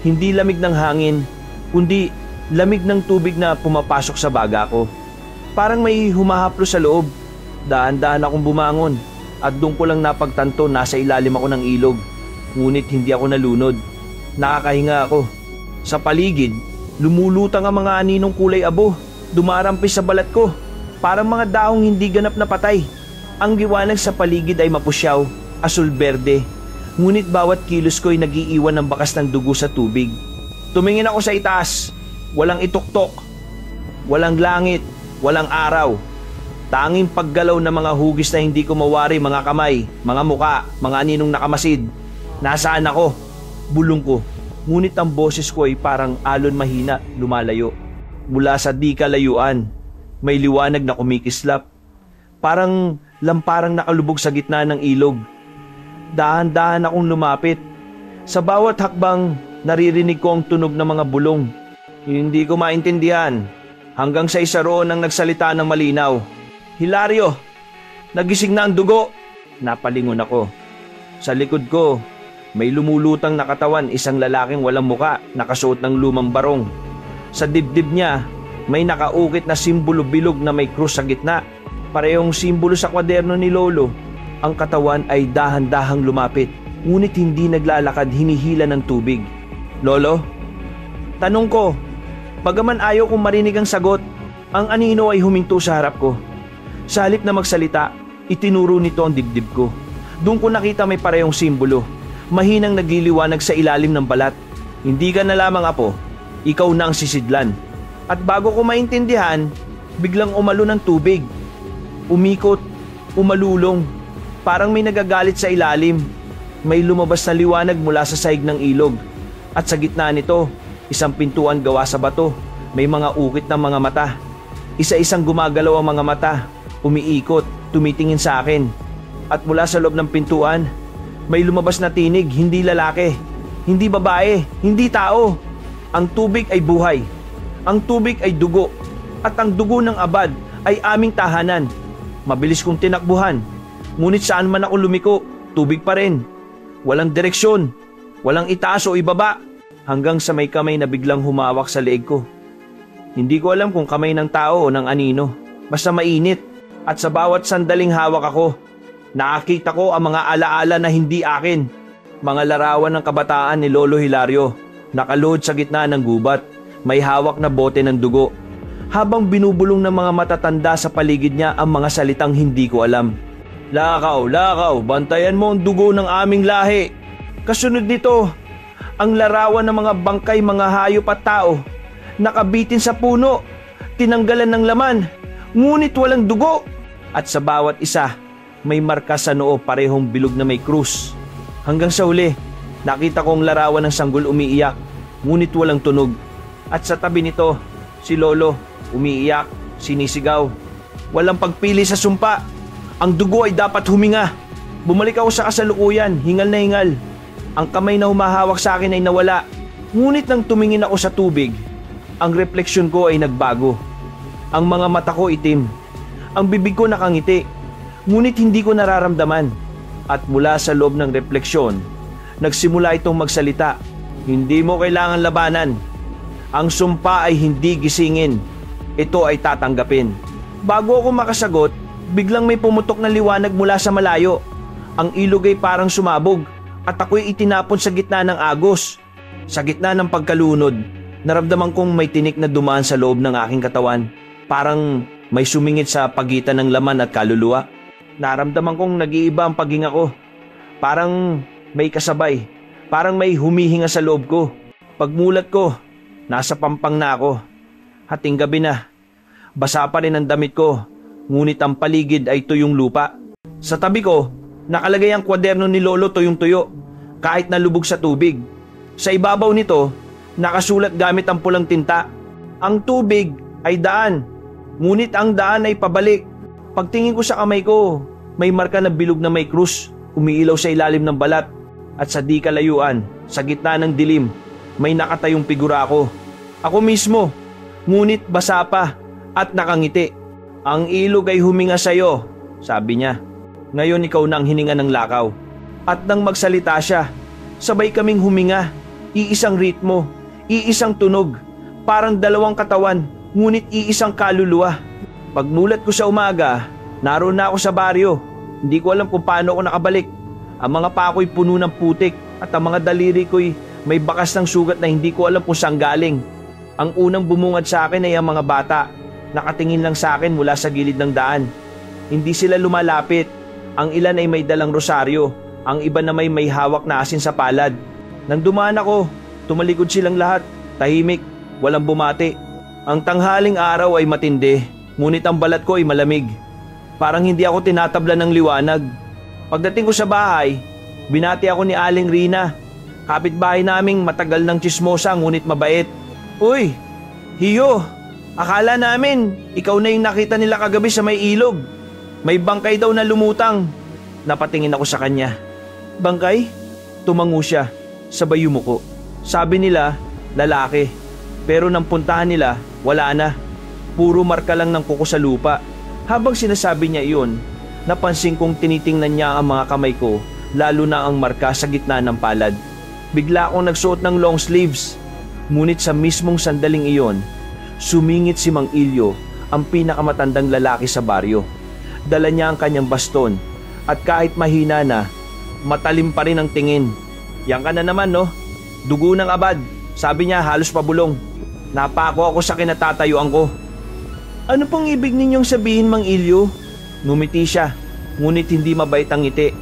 Hindi lamig ng hangin, kundi lamig ng tubig na pumapasok sa baga ko. Parang may humahaplo sa loob. Daan-daan akong bumangon at doon ko lang napagtanto nasa ilalim ako ng ilog. Ngunit hindi ako nalunod. Nakakahinga ako. Sa paligid, lumulutang ang mga aninong kulay abo. Dumarampis sa balat ko, parang mga daong hindi ganap na patay. Ang liwanag sa paligid ay mapusyaw, asul-berde, ngunit bawat kilos ko ay nagiiwan ng bakas ng dugo sa tubig. Tumingin ako sa itaas, walang ituktok, walang langit, walang araw. Tanging paggalaw ng mga hugis na hindi ko mawari, mga kamay, mga muka, mga aninong nakamasid. Nasaan ako? Bulong ko, ngunit ang boses ko ay parang alon mahina, lumalayo. Mula sa di kalayuan, may liwanag na kumikislap. Parang lamparang nakalubog sa gitna ng ilog. Dahan-dahan akong lumapit. Sa bawat hakbang, naririnig ko ang tunog ng mga bulong. Hindi ko maintindihan. Hanggang sa isa roon ang nagsalita ng malinaw. Hilario, nagising na ang dugo. Napalingon ako. Sa likod ko, may lumulutang na katawan, isang lalaking walang muka, nakasuot ng lumang barong. Sa dibdib niya, may nakaukit na simbolo bilog na may krus sa gitna. Parehong simbolo sa kwaderno ni Lolo. Ang katawan ay dahan-dahang lumapit, ngunit hindi naglalakad, hinihila ng tubig. Lolo? Tanong ko. Bagaman ayaw kong marinig ang sagot, ang anino ay huminto sa harap ko. Sa halip na magsalita, itinuro nito ang dibdib ko. Doon ko nakita may parehong simbolo. Mahinang nagliliwanag sa ilalim ng balat. Hindi ka na lamang, apo. Ikaw na ang sisidlan. At bago ko maintindihan, biglang umalo ng tubig. Umikot, umalulong. Parang may nagagalit sa ilalim. May lumabas na liwanag mula sa sahig ng ilog. At sa gitna nito, isang pintuan gawa sa bato. May mga ukit ng mga mata. Isa-isang gumagalaw ang mga mata. Umiikot, tumitingin sa akin. At mula sa loob ng pintuan, may lumabas na tinig, hindi lalaki, hindi babae, hindi tao. Ang tubig ay buhay. Ang tubig ay dugo. At ang dugo ng abad ay aming tahanan. Mabilis kong tinakbuhan. Ngunit saan man ako lumiko, tubig pa rin. Walang direksyon, walang itaas o ibaba. Hanggang sa may kamay na biglang humawak sa leeg ko. Hindi ko alam kung kamay ng tao o ng anino. Basta mainit. At sa bawat sandaling hawak ako, nakakita ko ang mga alaala na hindi akin. Mga larawan ng kabataan ni Lolo Hilario. Nakaluhod sa gitna ng gubat, may hawak na bote ng dugo. Habang binubulong ng mga matatanda sa paligid niya ang mga salitang hindi ko alam. Lakaw, lakaw, bantayan mo ang dugo ng aming lahi. Kasunod nito, ang larawan ng mga bangkay, mga hayop at tao. Nakabitin sa puno, tinanggalan ng laman, ngunit walang dugo. At sa bawat isa, may marka sa noo parehong bilog na may krus. Hanggang sa huli, nakita kong larawan ng sanggol umiiyak, ngunit walang tunog. At sa tabi nito, si Lolo, umiiyak, sinisigaw. Walang pagpili sa sumpa. Ang dugo ay dapat huminga. Bumalik ako sa kasalukuyan, hingal na hingal. Ang kamay na humahawak sa akin ay nawala. Ngunit nang tumingin ako sa tubig, ang refleksyon ko ay nagbago. Ang mga mata ko itim. Ang bibig ko nakangiti. Ngunit hindi ko nararamdaman. At mula sa loob ng refleksyon, nagsimula itong magsalita. Hindi mo kailangan labanan. Ang sumpa ay hindi gisingin. Ito ay tatanggapin. Bago ako makasagot, biglang may pumutok na liwanag mula sa malayo. Ang ilog ay parang sumabog at ako'y itinapon sa gitna ng agos. Sa gitna ng pagkalunod, naramdaman kong may tinik na dumaan sa loob ng aking katawan. Parang may sumingit sa pagitan ng laman at kaluluwa. Naramdaman kong nag-iiba ang paghinga ko. Parang may kasabay. Parang may humihinga sa loob ko. Pagmulat ko, nasa pampang na ako. Hating gabi na. Basa pa rin ang damit ko, ngunit ang paligid ay tuyong lupa. Sa tabi ko, nakalagay ang kwaderno ni Lolo tuyong-tuyo, kahit nalubog sa tubig. Sa ibabaw nito, nakasulat gamit ang pulang tinta. Ang tubig ay daan, ngunit ang daan ay pabalik. Pagtingin ko sa kamay ko, may marka na bilog na may krus, umiilaw sa ilalim ng balat. At sa di kalayuan, sa gitna ng dilim, may nakatayong figura ako. Ako mismo, ngunit basa pa at nakangiti. Ang ilog ay huminga sa'yo, sabi niya. Ngayon ikaw na ang hininga ng lakaw. At nang magsalita siya, sabay kaming huminga. Iisang ritmo, iisang tunog, parang dalawang katawan, ngunit iisang kaluluwa. Pagmulat ko sa umaga, naroon na ako sa baryo. Hindi ko alam kung paano ako nakabalik. Ang mga pako'y puno ng putik at ang mga daliri ko'y may bakas ng sugat na hindi ko alam kung saan galing. Ang unang bumungad sa akin ay ang mga bata. Nakatingin lang sa akin mula sa gilid ng daan. Hindi sila lumalapit. Ang ilan ay may dalang rosaryo. Ang iba na may hawak na asin sa palad. Nang dumaan ako, tumalikod silang lahat. Tahimik, walang bumati. Ang tanghaling araw ay matindi, ngunit ang balat ko ay malamig. Parang hindi ako tinatabla ng liwanag. Pagdating ko sa bahay, binati ako ni Aling Rina. Kapitbahay naming matagal ng tsismosa ngunit mabait. Uy, Hiyo, akala namin ikaw na yung nakita nila kagabi sa may ilog. May bangkay daw na lumutang. Napatingin ako sa kanya. Bangkay? Tumango siya, sabay yumuko. Sabi nila, lalaki. Pero nang puntahan nila, wala na. Puro marka lang ng kuko sa lupa. Habang sinasabi niya iyon, napansin kong tinitingnan niya ang mga kamay ko, lalo na ang marka sa gitna ng palad. Bigla akong nagsuot ng long sleeves. Ngunit sa mismong sandaling iyon, sumingit si Mang Ilyo, ang pinakamatandang lalaki sa baryo. Dala niya ang kanyang baston at kahit mahina na, matalim pa rin ang tingin. Yan ka na naman, no? Dugo ng abad, sabi niya halos pabulong. Napako ako sa kinatatayuan ko. Ano pong ibig ninyong sabihin, Mang Ilyo? Ngumiti siya, ngunit hindi mabait ang ngiti.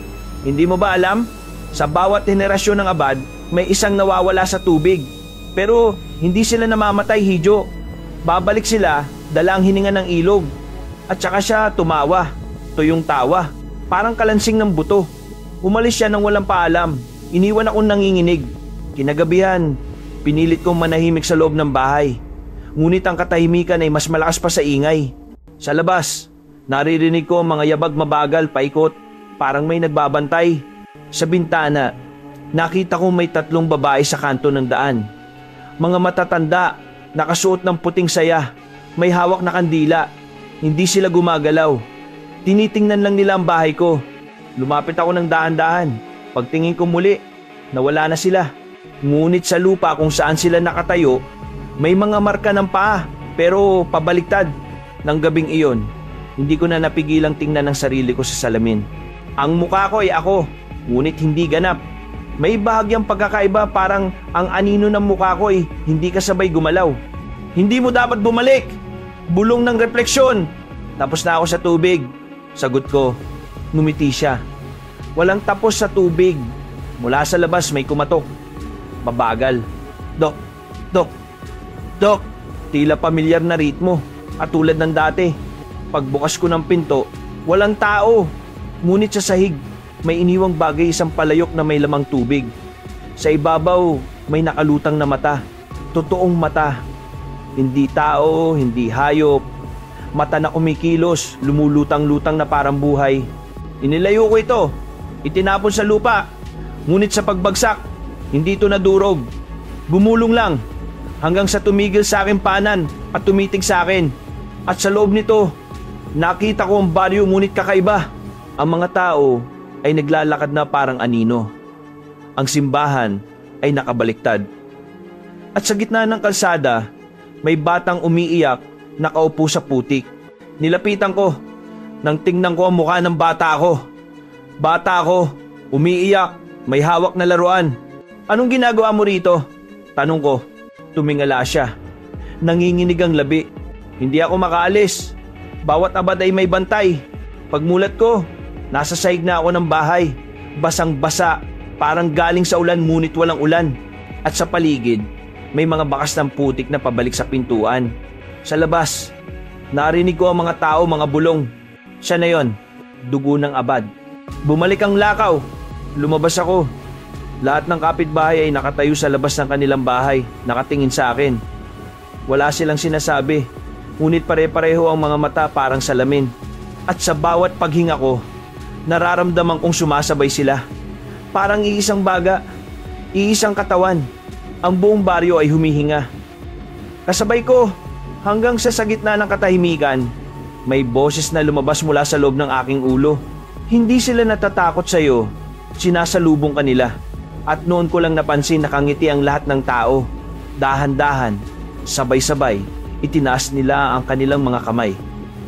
Hindi mo ba alam? Sa bawat henerasyon ng abad, may isang nawawala sa tubig. Pero hindi sila namamatay, Hidyo. Babalik sila, dala ang hininga ng ilog. At saka siya tumawa, tuyong tawa, parang kalansing ng buto. Umalis siya nang walang paalam, iniwan akong nanginginig. Kinagabihan, pinilit kong manahimik sa loob ng bahay. Ngunit ang katahimikan ay mas malakas pa sa ingay. Sa labas, naririnig ko ang mga yabag mabagal paikot, parang may nagbabantay. Sa bintana, nakita ko may 3 babae sa kanto ng daan. Mga matatanda, nakasuot ng puting saya, may hawak na kandila. Hindi sila gumagalaw. Tinitingnan lang nila ang bahay ko. Lumapit ako ng dahan-dahan. Pagtingin ko muli, nawala na sila. Ngunit sa lupa kung saan sila nakatayo, may mga marka ng paa, pero pabaliktad. Nang gabing iyon, hindi ko na napigilang tingnan ang sarili ko sa salamin. Ang mukha ko ay ako, ngunit hindi ganap. May bahagyang pagkakaiba, parang ang anino ng mukha ko ay hindi kasabay gumalaw. Hindi mo dapat bumalik! Bulong ng refleksyon! Tapos na ako sa tubig. Sagot ko. Ngumiti siya. Walang tapos sa tubig. Mula sa labas may kumatok. Mabagal. Dok! Dok! Dok! Tila pamilyar na ritmo at tulad ng dati. Pagbukas ko ng pinto, walang tao. Ngunit sa sahig, may iniwang bagay isang palayok na may lamang tubig. Sa ibabaw, may nakalutang na mata. Totoong mata. Hindi tao, hindi hayop. Mata na kumikilos, lumulutang-lutang na parang buhay. Inilayo ko ito. Itinapon sa lupa. Ngunit sa pagbagsak, hindi ito nadurog. Bumulong lang hanggang sa tumigil sa aking panan at tumitig sa akin. At sa loob nito, nakita ko ang baryo ngunit kakaiba. Ang mga tao ay naglalakad na parang anino. Ang simbahan ay nakabaliktad. At sa gitna ng kalsada, may batang umiiyak nakaupo sa putik. Nilapitan ko nang tingnan ko ang mukha ng bata ako. Bata ako, umiiyak, may hawak na laruan. Anong ginagawa mo rito? Tanong ko. Tumingala siya. Nanginginig ang labi. Hindi ako makaalis. Bawat abad ay may bantay. Pagmulat ko, nasa sahig na ako ng bahay. Basang-basa, parang galing sa ulan ngunit walang ulan. At sa paligid, may mga bakas ng putik na pabalik sa pintuan. Sa labas, narinig ko ang mga tao, mga bulong. Siya na yon, dugo ng abad. Bumalik ang lakaw. Lumabas ako. Lahat ng kapitbahay ay nakatayo sa labas ng kanilang bahay, nakatingin sa akin. Wala silang sinasabi, ngunit pare-pareho ang mga mata parang salamin. At sa bawat paghinga ko, nararamdaman kong sumasabay sila. Parang iisang baga, iisang katawan. Ang buong baryo ay humihinga. Kasabay ko, hanggang sa gitna ng katahimikan, may boses na lumabas mula sa loob ng aking ulo. Hindi sila natatakot sa iyo, sinasalubong ka nila. At noon ko lang napansin nakangiti ang lahat ng tao. Dahan-dahan, sabay-sabay, itinaas nila ang kanilang mga kamay.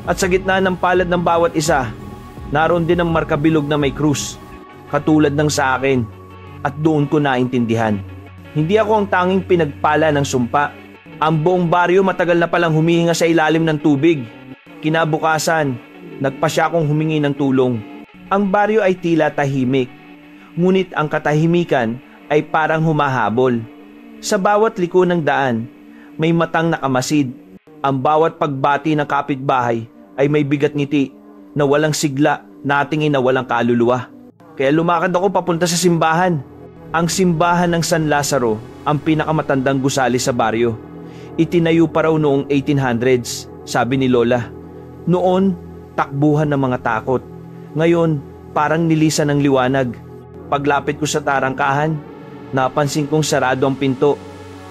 At sa gitna ng palad ng bawat isa, naroon din ang markabilog na may krus, katulad ng sa akin. At doon ko naintindihan. Hindi ako ang tanging pinagpala ng sumpa. Ang buong baryo matagal na palang humihinga sa ilalim ng tubig. Kinabukasan, nagpasya akong humingi ng tulong. Ang baryo ay tila tahimik. Ngunit ang katahimikan ay parang humahabol. Sa bawat liko ng daan, may matang nakamasid. Ang bawat pagbati ng kapitbahay ay may bigat ngiti na walang sigla, natingin na walang kaluluwa. Kaya lumakad ako papunta sa simbahan. Ang simbahan ng San Lazaro, ang pinakamatandang gusali sa baryo. Itinayo pa raw noong 1800s, sabi ni Lola. Noon, takbuhan ng mga takot. Ngayon, parang nilisan ng liwanag. Paglapit ko sa tarangkahan, napansin kong sarado ang pinto.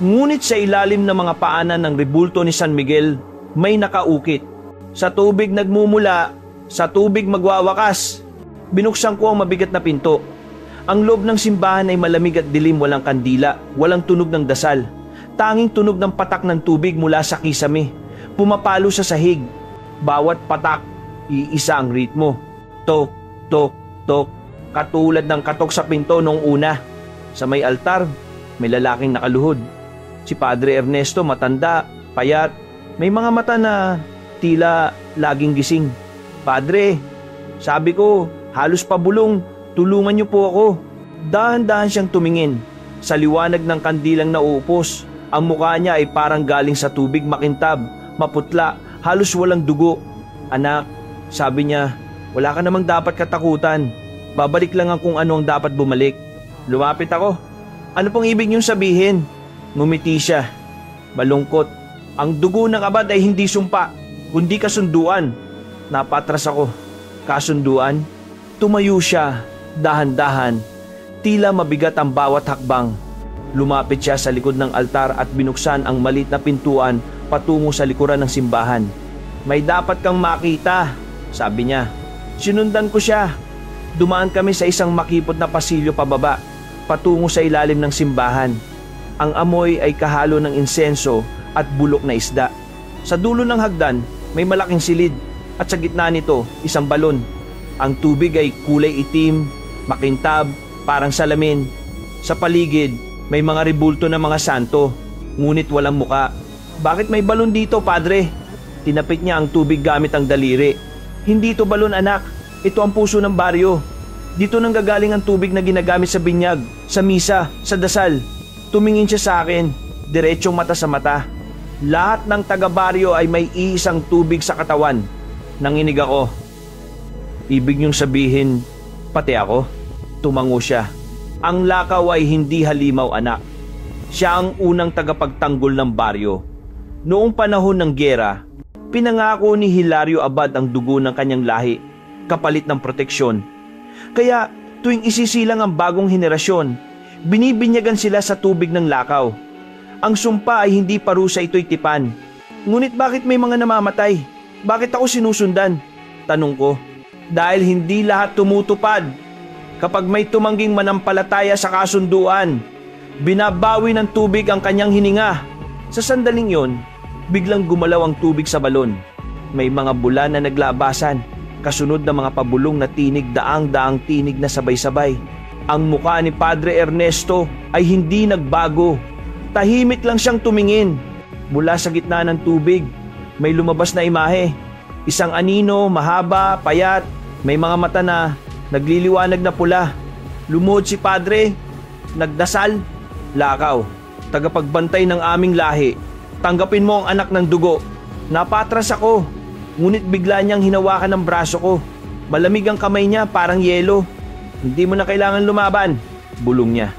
Ngunit sa ilalim ng mga paanan ng rebulto ni San Miguel, may nakaukit. Sa tubig nagmumula, sa tubig magwawakas. Binuksan ko ang mabigat na pinto. Ang loob ng simbahan ay malamig at dilim, walang kandila, walang tunog ng dasal. Tanging tunog ng patak ng tubig mula sa kisame, pumapalo sa sahig. Bawat patak, iisa ang ritmo. Tok, tok, tok. Katulad ng katok sa pinto noong una. Sa may altar, may lalaking nakaluhod. Si Padre Ernesto, matanda, payat, may mga mata na tila laging gising. Padre, sabi ko, halos pabulong, tulungan niyo po ako. Dahan-dahan siyang tumingin. Sa liwanag ng kandilang nauupos, ang mukha niya ay parang galing sa tubig, makintab, maputla, halos walang dugo. Anak, sabi niya, wala ka namang dapat katakutan. Babalik lang ang kung ano ang dapat bumalik. Lumapit ako. Ano pong ibig niyong sabihin? Ngumiti siya. Malungkot. Ang dugo ng abad ay hindi sumpa, kundi kasunduan. Napatras ako. Kasunduan? Tumayo siya, dahan-dahan. Tila mabigat ang bawat hakbang. Lumapit siya sa likod ng altar at binuksan ang maliit na pintuan patungo sa likuran ng simbahan. May dapat kang makita, sabi niya. Sinundan ko siya. Dumaan kami sa isang makipot na pasilyo pababa, patungo sa ilalim ng simbahan. Ang amoy ay kahalo ng insenso at bulok na isda. Sa dulo ng hagdan, may malaking silid at sa gitna nito, isang balon. Ang tubig ay kulay itim, makintab, parang salamin. Sa paligid, may mga rebulto ng mga santo, ngunit walang muka. Bakit may balon dito, Padre? Tinapik niya ang tubig gamit ang daliri. Hindi ito balon, anak. Ito ang puso ng baryo. Dito nang gagaling ang tubig na ginagamit sa binyag, sa misa, sa dasal. Tumingin siya sa akin, diretsong mata sa mata. Lahat ng taga-baryo ay may iisang tubig sa katawan. Nanginig ako. Ibig niyong sabihin, pati ako? Tumango siya. Ang lakaw ay hindi halimaw, anak. Siya ang unang tagapagtanggol ng baryo. Noong panahon ng gyera, pinangako ni Hilario Abad ang dugo ng kanyang lahi, kapalit ng proteksyon. Kaya tuwing isisilang ang bagong henerasyon, binibinyagan sila sa tubig ng lakaw. Ang sumpa ay hindi parusa, ito'y tipan. Ngunit bakit may mga namamatay? Bakit ako sinusundan? Tanong ko. Dahil hindi lahat tumutupad. Kapag may tumangging manampalataya sa kasunduan, binabawi ng tubig ang kanyang hininga. Sa sandaling yon, biglang gumalaw ang tubig sa balon. May mga bula na naglabasan, kasunod ng mga pabulong na tinig, daang-daang tinig na sabay-sabay. Ang mukha ni Padre Ernesto ay hindi nagbago. Tahimik lang siyang tumingin. Mula sa gitna ng tubig, may lumabas na imahe. Isang anino, mahaba, payat, may mga mata na nagliliwanag na pula. Lumuhod si Padre, nagdasal. Lakaw, tagapagbantay ng aming lahi, tanggapin mo ang anak ng dugo. Napatras ako, ngunit bigla niyang hinawakan ang braso ko. Malamig ang kamay niya, parang yelo. Hindi mo na kailangan lumaban, bulong niya.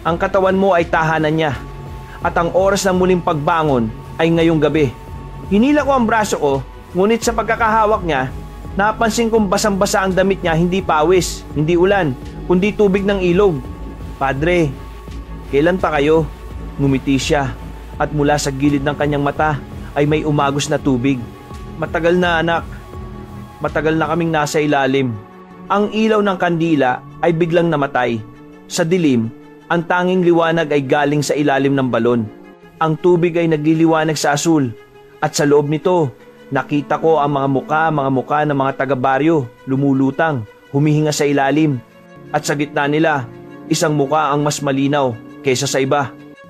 Ang katawan mo ay tahanan niya, at ang oras ng muling pagbangon ay ngayong gabi. Hinila ko ang braso ko, ngunit sa pagkakahawak niya, napansin kong basang-basa ang damit niya, hindi pawis, hindi ulan, kundi tubig ng ilog. Padre, kailan pa kayo? Ngumiti siya, at mula sa gilid ng kanyang mata ay may umagos na tubig. Matagal na, anak. Matagal na kaming nasa ilalim. Ang ilaw ng kandila ay biglang namatay. Sa dilim, ang tanging liwanag ay galing sa ilalim ng balon. Ang tubig ay nagliliwanag sa asul, at sa loob nito, nakita ko ang mga muka ng mga taga-baryo, lumulutang, humihinga sa ilalim. At sa gitna nila, isang muka ang mas malinaw kaysa sa iba.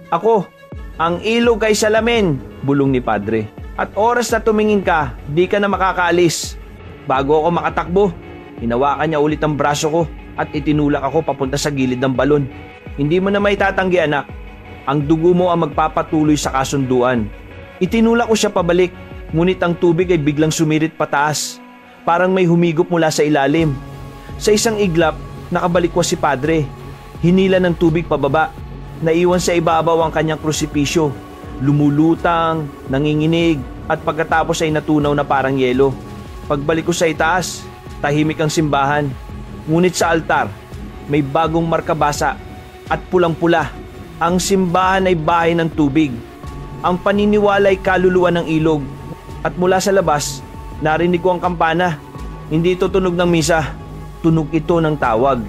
Ako, ang ilog ay salamin, bulong ni Padre. At oras na tumingin ka, di ka na makakaalis. Bago ako makatakbo, hinawakan niya ulit ang braso ko at itinulak ako papunta sa gilid ng balon. Hindi mo na may tatanggi, anak. Ang dugo mo ang magpapatuloy sa kasunduan. Itinulak ko siya pabalik, ngunit ang tubig ay biglang sumirit pataas. Parang may humigop mula sa ilalim. Sa isang iglap, nakabalik ko si Padre. Hinila ng tubig pababa. Naiwan sa ibabaw ang kanyang krusipisyo. Lumulutang, nanginginig, at pagkatapos ay natunaw na parang yelo. Pagbalik ko sa itaas, tahimik ang simbahan. Ngunit sa altar, may bagong markabasa at pulang-pula. Ang simbahan ay bahay ng tubig. Ang paniniwala ay kaluluwa ng ilog. At mula sa labas, narinig ko ang kampana. Hindi ito tunog ng misa. Tunog ito ng tawag.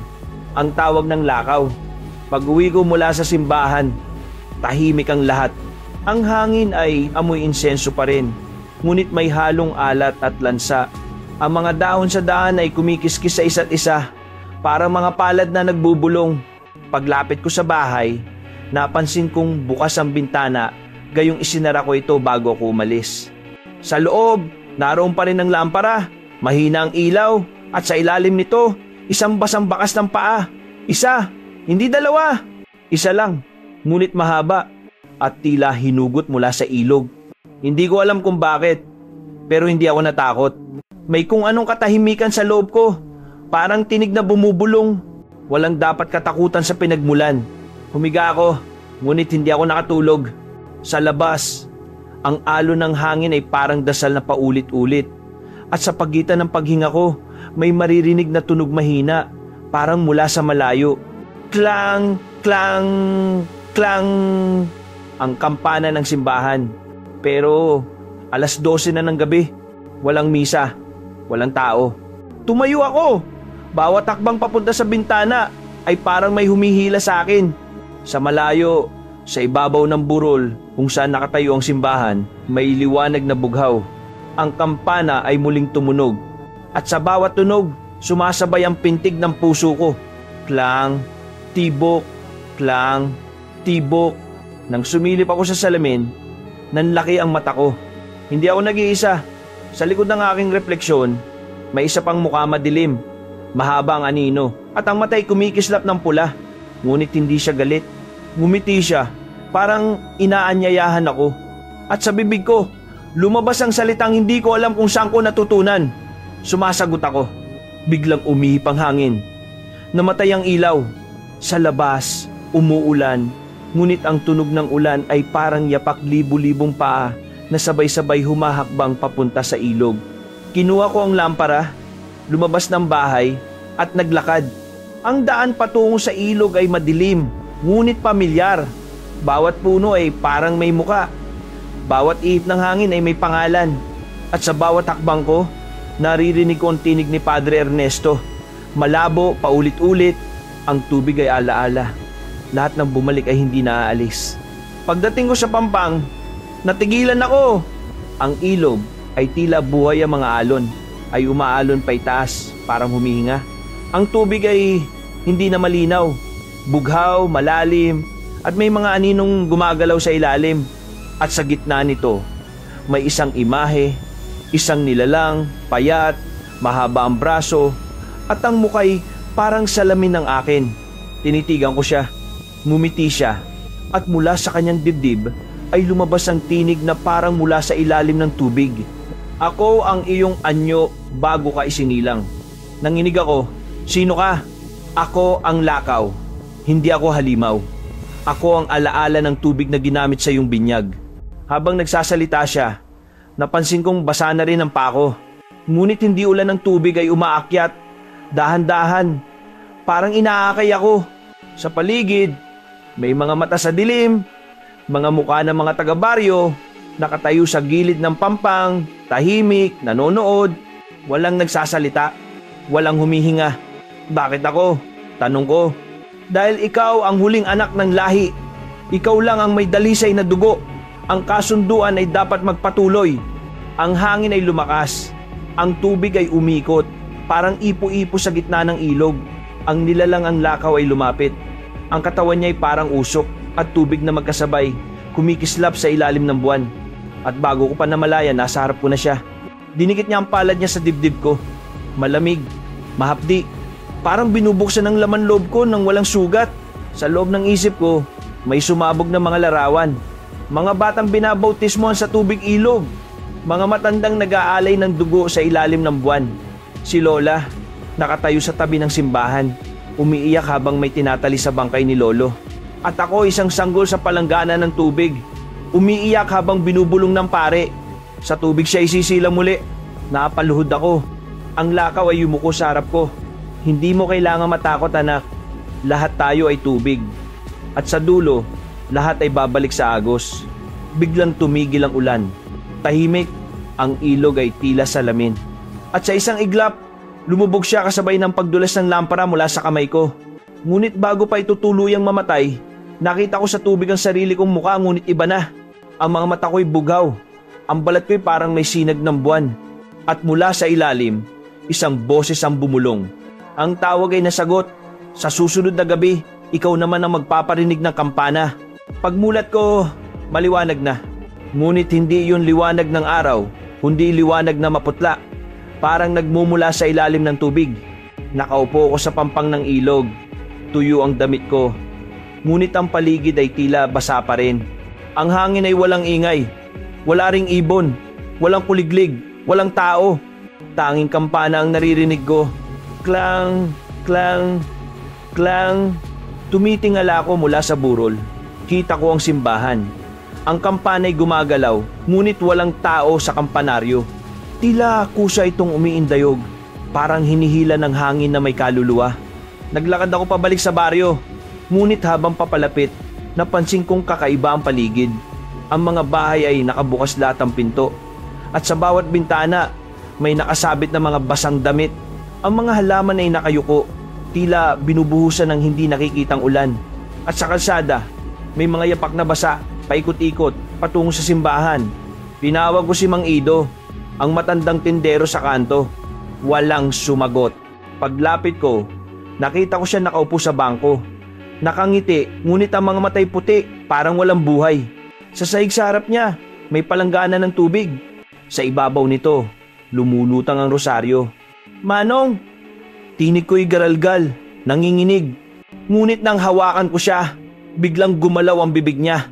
Ang tawag ng lakaw. Pag-uwi ko mula sa simbahan, tahimik ang lahat. Ang hangin ay amoy insenso pa rin. Ngunit may halong alat at lansa. Ang mga dahon sa daan ay kumikiskis sa isa't isa. Parang mga palad na nagbubulong. Paglapit ko sa bahay, napansin kong bukas ang bintana, gayong isinara ko ito bago ako umalis. Sa loob, naroon pa rin ang lampara, mahina ang ilaw, at sa ilalim nito, isang basang bakas ng paa. Isa, hindi dalawa. Isa lang, ngunit mahaba, at tila hinugot mula sa ilog. Hindi ko alam kung bakit, pero hindi ako natakot. May kung anong katahimikan sa loob ko, parang tinig na bumubulong. Walang dapat katakutan sa pinagmulan. Humiga ako, ngunit hindi ako nakatulog. Sa labas, ang alon ng hangin ay parang dasal na paulit-ulit. At sa pagitan ng paghinga ko, may maririnig na tunog mahina, parang mula sa malayo. Klang, klang, klang, ang kampana ng simbahan. Pero 12:00 na ng gabi, walang misa, walang tao. Tumayo ako. Bawat takbang papunta sa bintana ay parang may humihila sa akin. Sa malayo, sa ibabaw ng burol kung saan nakatayo ang simbahan, may liwanag na bughaw. Ang kampana ay muling tumunog. At sa bawat tunog, sumasabay ang pintig ng puso ko. Klang, tibok, klang, tibok. Nang sumilip ako sa salamin, nanlaki ang mata ko. Hindi ako nag-iisa. Sa likod ng aking refleksyon, may isa pang mukha madilim. Mahaba ang anino at ang matay kumikislap ng pula. Ngunit hindi siya galit. Ngumiti siya, parang inaanyayahan ako. At sa bibig ko, lumabas ang salitang hindi ko alam kung saan ko natutunan. Sumasagot ako. Biglang umihip ang hangin. Namatay ang ilaw. Sa labas, umuulan. Ngunit ang tunog ng ulan ay parang yapak libu-libong paa na sabay-sabay humahakbang papunta sa ilog. Kinuha ko ang lampara, lumabas ng bahay at naglakad. Ang daan patungo sa ilog ay madilim, ngunit pamilyar. Bawat puno ay parang may muka. Bawat ihip ng hangin ay may pangalan. At sa bawat hakbang ko, naririnig ko ang tinig ni Padre Ernesto. Malabo, paulit-ulit, ang tubig ay alaala. Lahat ng bumalik ay hindi naaalis. Pagdating ko sa Pampang, natigilan ako. Ang ilog ay tila buhay ang mga alon, ay umaalon pa itaas, parang humihinga. Ang tubig ay hindi na malinaw, bughaw, malalim, at may mga aninong gumagalaw sa ilalim. At sa gitna nito, may isang imahe, isang nilalang, payat, mahaba ang braso, at ang mukay parang salamin ng akin. Tinitigan ko siya, ngumiti siya, at mula sa kanyang dibdib ay lumabas ang tinig na parang mula sa ilalim ng tubig. Ako ang iyong anyo bago ka isinilang. Nanginig ako, sino ka? Ako ang lakaw, hindi ako halimaw. Ako ang alaala ng tubig na ginamit sa iyong binyag. Habang nagsasalita siya, napansin kong basa na rin ang pako. Ngunit hindi ulan ng tubig ay umaakyat, dahan-dahan. Parang inaakay ako. Sa paligid, may mga mata sa dilim, mga mukha ng mga taga-baryo, nakatayo sa gilid ng pampang, tahimik, nanonood, walang nagsasalita, walang humihinga. Bakit ako? Tanong ko. Dahil ikaw ang huling anak ng lahi. Ikaw lang ang may dalisay na dugo. Ang kasunduan ay dapat magpatuloy. Ang hangin ay lumakas. Ang tubig ay umikot, parang ipo-ipo sa gitna ng ilog. Ang nilalang ang lakaw ay lumapit. Ang katawan niya ay parang usok at tubig na magkasabay, kumikislap sa ilalim ng buwan. At bago ko pa namalayan, nasa harap ko na siya. Dinikit niya ang palad niya sa dibdib ko. Malamig, mahapdi. Parang binubuksan ng laman loob ko nang walang sugat. Sa loob ng isip ko, may sumabog na mga larawan. Mga batang binabautismohan sa tubig ilog. Mga matandang nag-aalay ng dugo sa ilalim ng buwan. Si Lola, nakatayo sa tabi ng simbahan, umiiyak habang may tinatali sa bangkay ni Lolo. At ako isang sanggol sa palanggana ng tubig, umiiyak habang binubulong ng pare. Sa tubig siya isisilang muli. Napaluhod ako. Ang lakaw ay yumuko sa harap ko. Hindi mo kailangan matakot, anak. Lahat tayo ay tubig. At sa dulo, lahat ay babalik sa agos. Biglang tumigil ang ulan. Tahimik, ang ilog ay tila salamin. At sa isang iglap, lumubog siya kasabay ng pagdulas ng lampara mula sa kamay ko. Ngunit bago pa ito tuluyang mamatay, nakita ko sa tubig ang sarili kong mukha, ngunit iba na. Ang mga mata ko'y bugaw. Ang balat ko'y parang may sinag ng buwan. At mula sa ilalim, isang boses ang bumulong. Ang tawag ay nasagot, sa susunod na gabi, ikaw naman ang magpaparinig ng kampana. Pagmulat ko, maliwanag na. Ngunit hindi yun liwanag ng araw, kundi liwanag na maputla. Parang nagmumula sa ilalim ng tubig. Nakaupo ko sa pampang ng ilog. Tuyo ang damit ko. Ngunit ang paligid ay tila basa pa rin. Ang hangin ay walang ingay. Wala ring ibon. Walang kuliglig. Walang tao. Tanging kampana ang naririnig ko. Klang, klang, klang. Tumitingala ako mula sa burol. Kita ko ang simbahan. Ang kampana ay gumagalaw, ngunit walang tao sa kampanaryo. Tila kusa itong umiindayog, parang hinihila ng hangin na may kaluluwa. Naglakad ako pabalik sa baryo, ngunit habang papalapit, napansin kong kakaiba ang paligid. Ang mga bahay ay nakabukas lahat ang pinto, at sa bawat bintana, may nakasabit na mga basang damit. Ang mga halaman ay nakayuko, tila binubuhusan ng hindi nakikitang ulan. At sa kalsada, may mga yapak na basa, paikot-ikot, patungo sa simbahan. Pinawag ko si Mang Ido, ang matandang tindero sa kanto. Walang sumagot. Paglapit ko, nakita ko siya nakaupo sa bangko. Nakangiti, ngunit ang mga matay puti, parang walang buhay. Sa sahig sa harap niya, may palanggana ng tubig. Sa ibabaw nito, lumulutang ang rosaryo. Manong! Tinig ko'y garalgal, nanginginig. Ngunit nang hawakan ko siya, biglang gumalaw ang bibig niya.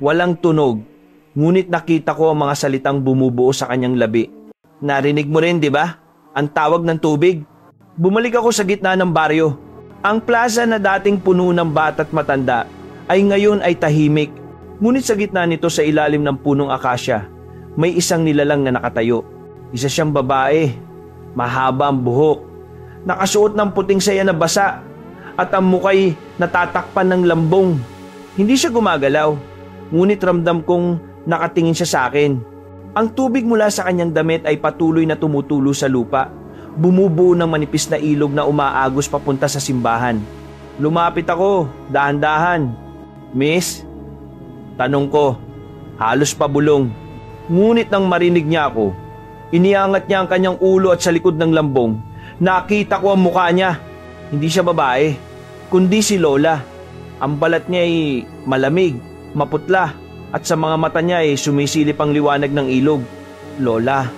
Walang tunog, ngunit nakita ko ang mga salitang bumubuo sa kanyang labi. Narinig mo rin, di ba? Ang tawag ng tubig. Bumalik ako sa gitna ng baryo. Ang plaza na dating puno ng bata at matanda ay ngayon ay tahimik. Ngunit sa gitna nito sa ilalim ng punong akasya, may isang nilalang na nakatayo. Isa siyang babae, mahaba ang buhok, nakasuot ng puting saya na basa at ang muka'y natatakpan ng lambong. Hindi siya gumagalaw, ngunit ramdam kong nakatingin siya sa akin. Ang tubig mula sa kanyang damit ay patuloy na tumutulo sa lupa. Bumubuo ng manipis na ilog na umaagos papunta sa simbahan. Lumapit ako, dahan-dahan. Miss? Tanong ko, halos pabulong. Ngunit nang marinig niya ako, iniangat niya ang kanyang ulo at sa likod ng lambong, nakita ko ang mukha niya. Hindi siya babae, kundi si Lola. Ang balat niya ay malamig, maputla, at sa mga mata niya ay sumisilip ang liwanag ng ilog. Lola.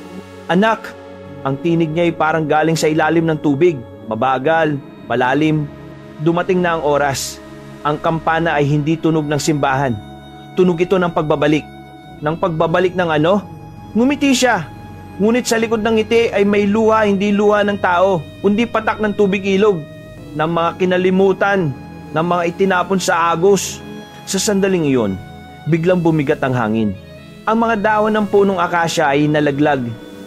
Anak! Ang tinig niya ay parang galing sa ilalim ng tubig. Mabagal, malalim. Dumating na ang oras. Ang kampana ay hindi tunog ng simbahan. Tunog ito ng pagbabalik. Ng pagbabalik ng ano? Ngumiti siya. Ngunit sa likod ng ngiti ay may luha, hindi luha ng tao, kundi patak ng tubig ilog. Ng mga kinalimutan, ng mga itinapon sa agos. Sa sandaling iyon, biglang bumigat ang hangin. Ang mga dahon ng punong akasya ay nalaglag,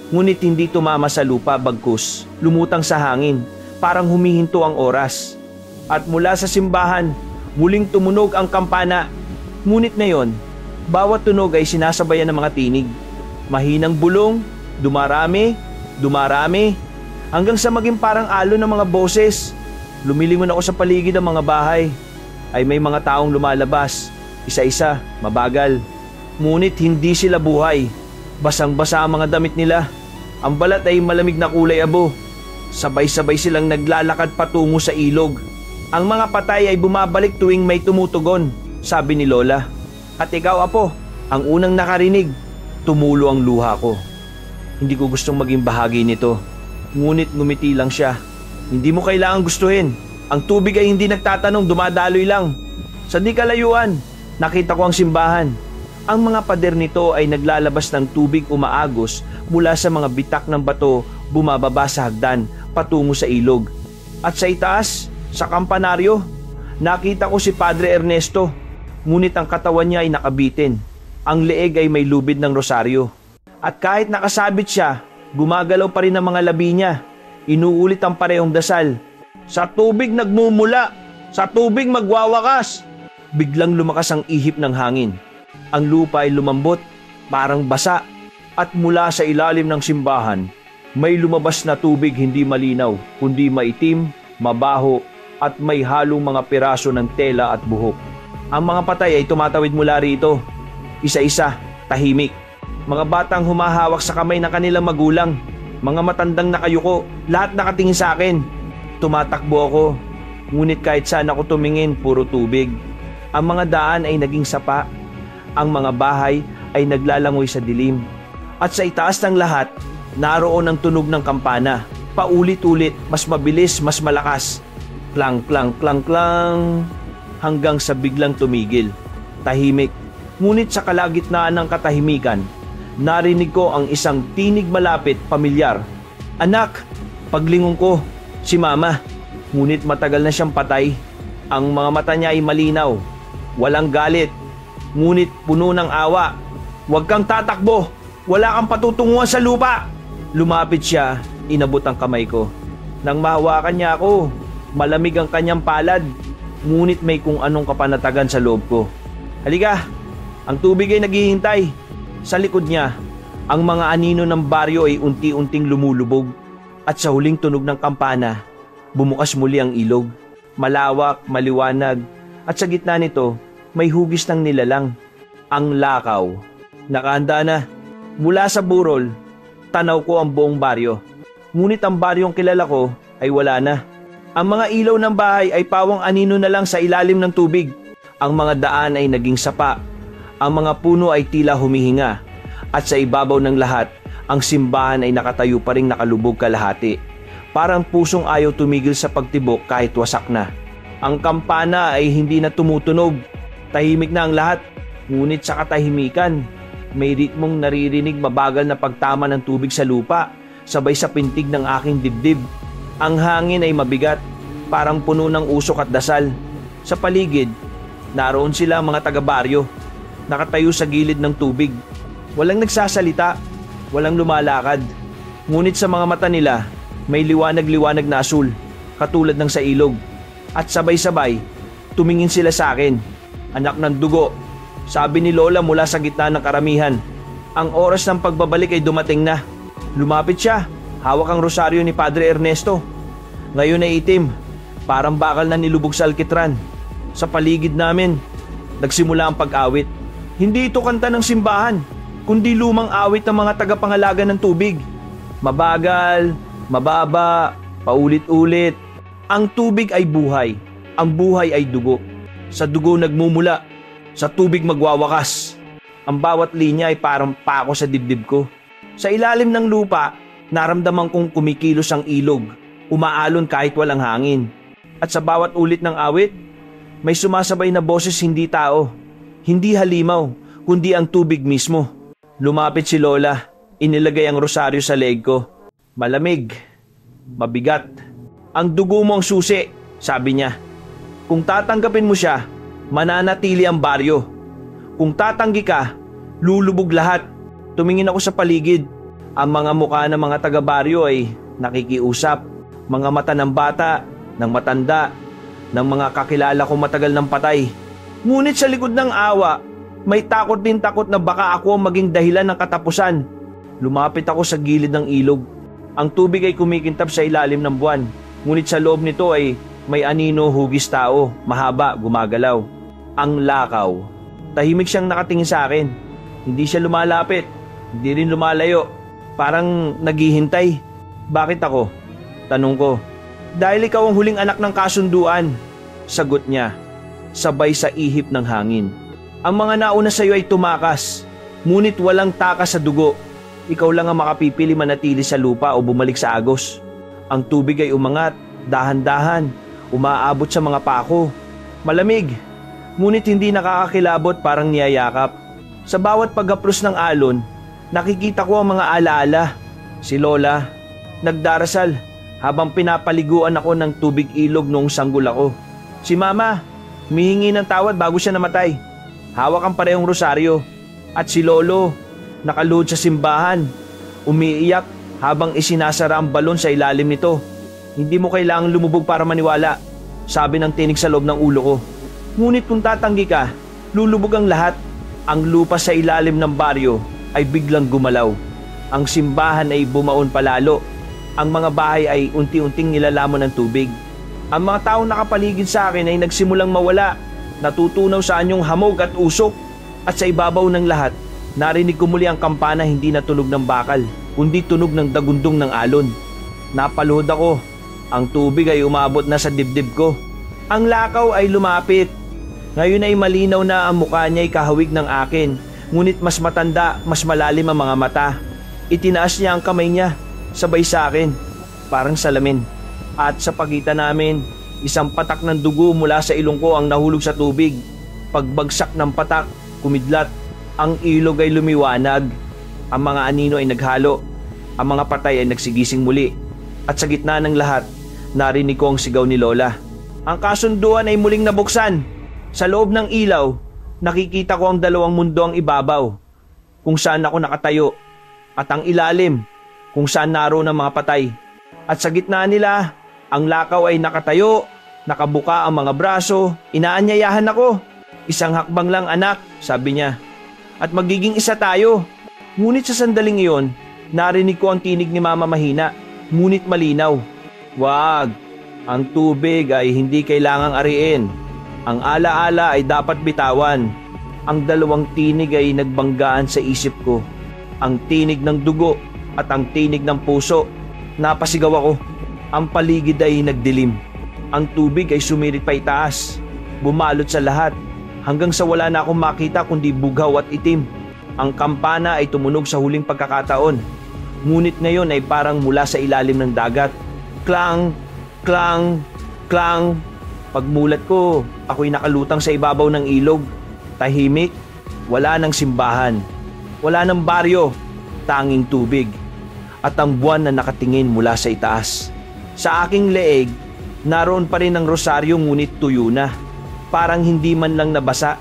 ngunit hindi tumama sa lupa, bagkus lumutang sa hangin, parang humihinto ang oras. At mula sa simbahan, muling tumunog ang kampana. Ngunit ngayon, bawat tunog ay sinasabayan ng mga tinig. Mahinang bulong, dumarami, dumarami, hanggang sa maging parang alon ng mga boses. Lumilingon ako sa paligid ng mga bahay. Ay may mga taong lumalabas, isa-isa, mabagal. Ngunit hindi sila buhay. Basang-basa ang mga damit nila. Ang balat ay malamig na kulay abo. Sabay-sabay silang naglalakad patungo sa ilog. Ang mga patay ay bumabalik tuwing may tumutugon, sabi ni Lola. At ikaw, Apo, ang unang nakarinig. Tumulo ang luha ko. Hindi ko gustong maging bahagi nito. Ngunit ngumiti lang siya. Hindi mo kailangang gustuhin. Ang tubig ay hindi nagtatanong, dumadaloy lang. Sa di kalayuan, nakita ko ang simbahan. Ang mga pader nito ay naglalabas ng tubig umaagos mula sa mga bitak ng bato, bumababa sa hagdan patungo sa ilog. At sa itaas, sa kampanaryo, nakita ko si Padre Ernesto. Ngunit ang katawan niya ay nakabitin. Ang leeg ay may lubid ng rosaryo. At kahit nakasabit siya, gumagalaw pa rin ang mga labi niya. Inuulit ang parehong dasal. Sa tubig nagmumula, sa tubig magwawakas. Biglang lumakas ang ihip ng hangin. Ang lupa ay lumambot, parang basa. At mula sa ilalim ng simbahan, may lumabas na tubig hindi malinaw, kundi maitim, mabaho, at may halong mga piraso ng tela at buhok. Ang mga patay ay tumatawid mula rito. Isa-isa, tahimik. Mga batang humahawak sa kamay ng kanilang magulang. Mga matandang nakayuko, lahat nakatingin sa akin. Tumatakbo ako, ngunit kahit saan ako tumingin, puro tubig. Ang mga daan ay naging sapa. Ang mga bahay ay naglalangoy sa dilim. At sa itaas ng lahat, naroon ang tunog ng kampana. Paulit-ulit, mas mabilis, mas malakas. Klang, klang, klang, klang. Hanggang sa biglang tumigil. Tahimik. Ngunit sa kalagitnaan ng katahimikan, narinig ko ang isang tinig malapit, pamilyar. Anak! Paglingon ko, si Mama. Ngunit matagal na siyang patay. Ang mga mata niya ay malinaw. Walang galit. Ngunit puno ng awa. Huwag kang tatakbo. Wala kang patutunguhan sa lupa. Lumapit siya, inabot ang kamay ko. Nang mahawakan niya ako, malamig ang kanyang palad. Ngunit may kung anong kapanatagan sa loob ko. Halika, ang tubig ay naghihintay. Sa likod niya, ang mga anino ng baryo ay unti-unting lumulubog. At sa huling tunog ng kampana, bumukas muli ang ilog. Malawak, maliwanag, at sa gitna nito, may hugis ng nilalang. Ang lakaw. Nakahanda na. Mula sa burol, tanaw ko ang buong baryo. Ngunit ang baryong kilala ko ay wala na. Ang mga ilaw ng bahay ay pawang anino na lang sa ilalim ng tubig. Ang mga daan ay naging sapa. Ang mga puno ay tila humihinga. At sa ibabaw ng lahat, ang simbahan ay nakatayo pa ring nakalubog kalahati. Parang pusong ayaw tumigil sa pagtibok kahit wasak na. Ang kampana ay hindi na tumutunog. Tahimik na ang lahat. Ngunit sa katahimikan, may ritmong naririnig mabagal na pagtama ng tubig sa lupa, sabay sa pintig ng aking dibdib. Ang hangin ay mabigat, parang puno ng usok at dasal. Sa paligid, naroon sila mga taga-baryo, nakatayo sa gilid ng tubig. Walang nagsasalita, walang lumalakad. Ngunit sa mga mata nila, may liwanag-liwanag na asul, katulad ng sa ilog. At sabay-sabay, tumingin sila sa akin. Anak ng dugo, sabi ni Lola mula sa gitna ng karamihan. Ang oras ng pagbabalik ay dumating na. Lumapit siya, hawak ang rosaryo ni Padre Ernesto. Ngayon ay itim, parang bakal na nilubog sa alkitran. Sa paligid namin, nagsimula ang pag-awit. Hindi ito kanta ng simbahan, kundi lumang awit ng mga tagapangalaga ng tubig. Mabagal, mababa, paulit-ulit. Ang tubig ay buhay, ang buhay ay dugo. Sa dugo nagmumula, sa tubig magwawakas. Ang bawat linya ay parang pako sa dibdib ko. Sa ilalim ng lupa, naramdaman kong kumikilos ang ilog, umaalon kahit walang hangin. At sa bawat ulit ng awit, may sumasabay na boses hindi tao, hindi halimaw, kundi ang tubig mismo. Lumapit si Lola, inilagay ang rosaryo sa leeg ko. Malamig, mabigat. Ang dugo mo ang susi, sabi niya. Kung tatanggapin mo siya, mananatili ang baryo. Kung tatanggi ka, lulubog lahat. Tumingin ako sa paligid. Ang mga mukha ng mga taga-baryo ay nakikiusap. Mga mata ng bata, ng matanda, ng mga kakilala kong matagal ng patay. Ngunit sa likod ng awa, may takot din takot na baka ako ang maging dahilan ng katapusan. Lumapit ako sa gilid ng ilog. Ang tubig ay kumikintab sa ilalim ng buwan. Ngunit sa loob nito ay may anino hugis tao, mahaba, gumagalaw. Ang lakaw. Tahimik siyang nakatingin sa akin. Hindi siya lumalapit, hindi rin lumalayo. Parang naghihintay. Bakit ako? Tanong ko. Dahil ikaw ang huling anak ng kasunduan. Sagot niya, sabay sa ihip ng hangin. Ang mga nauna sa iyo ay tumakas, ngunit walang takas sa dugo. Ikaw lang ang makapipili manatili sa lupa o bumalik sa agos. Ang tubig ay umangat, dahan-dahan, umaabot sa mga pako. Malamig, ngunit hindi nakakakilabot, parang niyayakap. Sa bawat pag-apros ng alon, nakikita ko ang mga alaala. Si Lola, nagdarasal habang pinapaliguan ako ng tubig ilog noong sanggol ako. Si Mama, humihingi ng tawad bago siya namatay. Hawak ang parehong rosaryo. At si Lolo, nakaluhod sa simbahan, umiiyak habang isinasara ang balon sa ilalim nito. Hindi mo kailangang lumubog para maniwala, sabi ng tinig sa loob ng ulo ko. Ngunit kung tatanggi ka, lulubog ang lahat. Ang lupa sa ilalim ng baryo ay biglang gumalaw. Ang simbahan ay bumaon palalo. Ang mga bahay ay unti-unting nilalamon ng tubig. Ang mga taong nakapaligid sa akin ay nagsimulang mawala. Natutunaw sa anyong hamog at usok. At sa ibabaw ng lahat, narinig ko muli ang kampana, hindi na tunog ng bakal, kundi tunog ng dagundong ng alon. Napaluhod ako. Ang tubig ay umabot na sa dibdib ko. Ang lakaw ay lumapit. Ngayon ay malinaw na ang mukha niya ay kahawig ng akin. Ngunit mas matanda, mas malalim ang mga mata. Itinaas niya ang kamay niya, sabay sa akin, parang salamin. At sa pagitan namin, isang patak ng dugo mula sa ilong ko ang nahulog sa tubig. Pagbagsak ng patak, kumidlat. Ang ilog ay lumiwanag. Ang mga anino ay naghalo. Ang mga patay ay nagsigising muli. At sa gitna ng lahat, narinig ko ang sigaw ni Lola. Ang kasunduan ay muling nabuksan. Sa loob ng ilaw, nakikita ko ang dalawang mundo, ang ibabaw, kung saan ako nakatayo, at ang ilalim, kung saan naroon ang mga patay. At sa gitna nila, ang lakaw ay nakatayo, nakabuka ang mga braso, inaanyayahan ako. Isang hakbang lang anak, sabi niya, at magiging isa tayo. Ngunit sa sandaling iyon, narinig ko ang tinig ni Mama mahina, ngunit malinaw. Wag, ang tubig ay hindi kailangang ariin. Ang alaala ay dapat bitawan. Ang dalawang tinig ay nagbanggaan sa isip ko. Ang tinig ng dugo at ang tinig ng puso. Napasigaw ako. Ang paligid ay nagdilim. Ang tubig ay sumirit pa itaas. Bumalot sa lahat. Hanggang sa wala na akong makita kundi bughaw at itim. Ang kampana ay tumunog sa huling pagkakataon. Ngunit ngayon ay parang mula sa ilalim ng dagat. Klang, klang, klang. Pagmulat ko, ako'y nakalutang sa ibabaw ng ilog. Tahimik, wala ng simbahan, wala ng baryo, tanging tubig. At ang buwan na nakatingin mula sa itaas. Sa aking leeg, naroon pa rin ang rosaryo ngunit tuyo na. Parang hindi man lang nabasa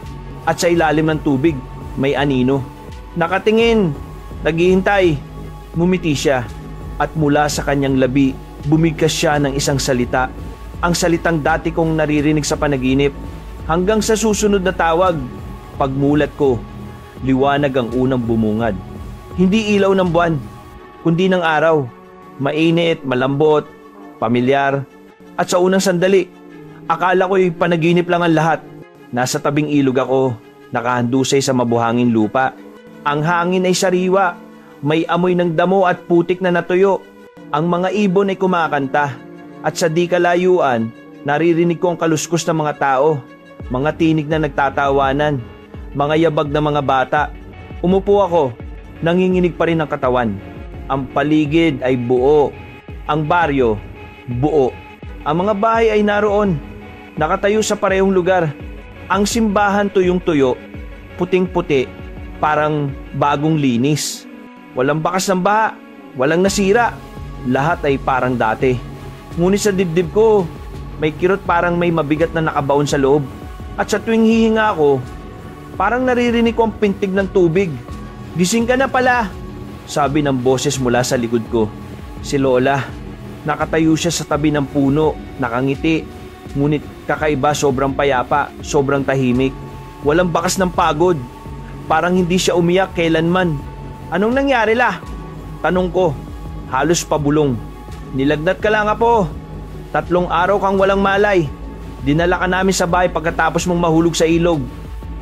at sa ilalim ng tubig may anino. Nakatingin, naghihintay, ngumiti siya at mula sa kanyang labi bumigkas siya ng isang salita. Ang salitang dati kong naririnig sa panaginip hanggang sa susunod na tawag. Pagmulat ko, liwanag ang unang bumungad. Hindi ilaw ng buwan, kundi ng araw. Mainit, malambot, pamilyar. At sa unang sandali, akala ko'y panaginip lang ang lahat. Nasa tabing ilog ako, nakahandusay sa mabuhanging lupa. Ang hangin ay sariwa, may amoy ng damo at putik na natuyo. Ang mga ibon ay kumakanta. At sa di kalayuan, naririnig ko ang kaluskos ng mga tao. Mga tinig na nagtatawanan, mga yabag na mga bata. Umupo ako, nanginginig pa rin ang katawan. Ang paligid ay buo. Ang baryo, buo. Ang mga bahay ay naroon, nakatayo sa parehong lugar. Ang simbahan tuyong-tuyo, puting-puti, parang bagong linis. Walang bakas ng baha, walang nasira. Lahat ay parang dati. Ngunit sa dibdib ko, may kirot parang may mabigat na nakabaon sa loob. At sa tuwing hihinga ako, parang naririnig ko ang pintig ng tubig. Gising ka na pala, sabi ng boses mula sa likod ko. Si Lola. Nakatayo siya sa tabi ng puno, nakangiti. Ngunit kakaiba, sobrang payapa, sobrang tahimik. Walang bakas ng pagod. Parang hindi siya umiyak kailanman. Anong nangyari la? Tanong ko, halos pabulong. Nilagnat ka lang Apo. 3 araw kang walang malay. Dinala ka namin sa bahay pagkatapos mong mahulog sa ilog.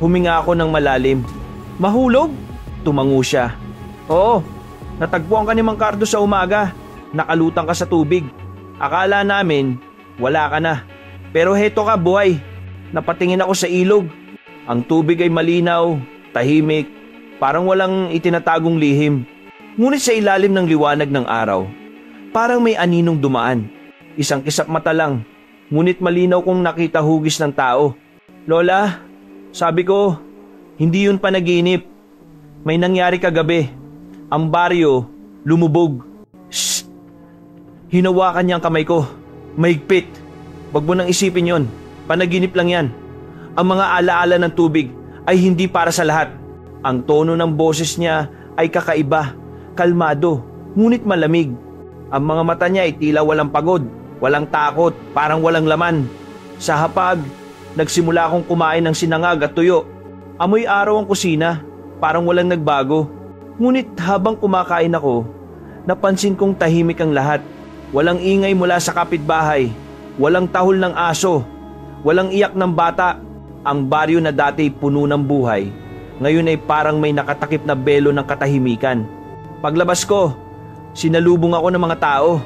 Huminga ako ng malalim. Mahulog? Tumango siya. Oo, natagpuan ka ni Mang Cardo sa umaga. Nakalutang ka sa tubig. Akala namin, wala ka na. Pero heto ka, buhay. Napatingin ako sa ilog. Ang tubig ay malinaw, tahimik, parang walang itinatagong lihim. Ngunit sa ilalim ng liwanag ng araw, parang may aninong dumaan. Isang kisap mata lang, ngunit malinaw kong nakita hugis ng tao. Lola, sabi ko, hindi yun panaginip. May nangyari kagabi. Ang baryo, lumubog. Shh! Hinawakan niya ang kamay ko. Mahigpit. Wag mo nang isipin yon. Panaginip lang yan. Ang mga alaala ng tubig ay hindi para sa lahat. Ang tono ng boses niya ay kakaiba, kalmado, ngunit malamig. Ang mga mata niya ay tila walang pagod, walang takot, parang walang laman. Sa hapag, nagsimula akong kumain ng sinangag at tuyo. Amoy araw ang kusina, parang walang nagbago. Ngunit habang kumakain ako, napansin kong tahimik ang lahat. Walang ingay mula sa kapitbahay, walang tahol ng aso, walang iyak ng bata. Ang baryo na dati puno ng buhay, ngayon ay parang may nakatakip na belo ng katahimikan. Paglabas ko, sinalubong ako ng mga tao.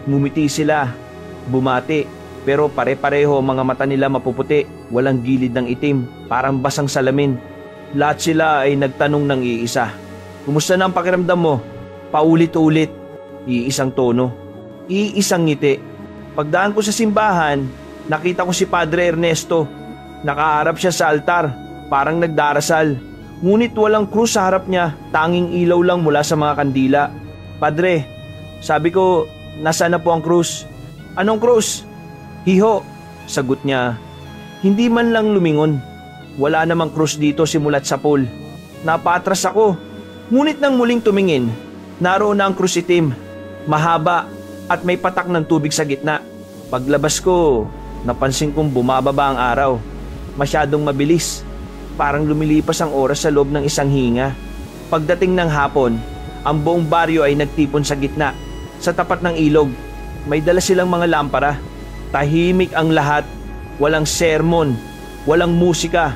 Ngumiti sila, bumati, pero pare-pareho mga mata nila mapuputi, walang gilid ng itim, parang basang salamin. Lahat sila ay nagtanong ng iisa. Kumusta na ang pakiramdam mo? Paulit-ulit, iisang tono. Iisang ngiti. Pagdaan ko sa simbahan, nakita ko si Padre Ernesto. Nakaharap siya sa altar, parang nagdarasal. Ngunit walang krus sa harap niya, tanging ilaw lang mula sa mga kandila. Padre, sabi ko, nasaan na po ang krus? Anong krus? Hiho, sagot niya. Hindi man lang lumingon. Wala namang krus dito simulat sa pool. Napatras ako. Ngunit nang muling tumingin, naroon na ang krus itim. Mahaba at may patak ng tubig sa gitna. Paglabas ko, napansin kong bumababa ang araw. Masyadong mabilis. Parang lumilipas ang oras sa loob ng isang hinga. Pagdating ng hapon, ang buong baryo ay nagtipon sa gitna. Sa tapat ng ilog, may dala silang mga lampara. Tahimik ang lahat. Walang sermon, walang musika.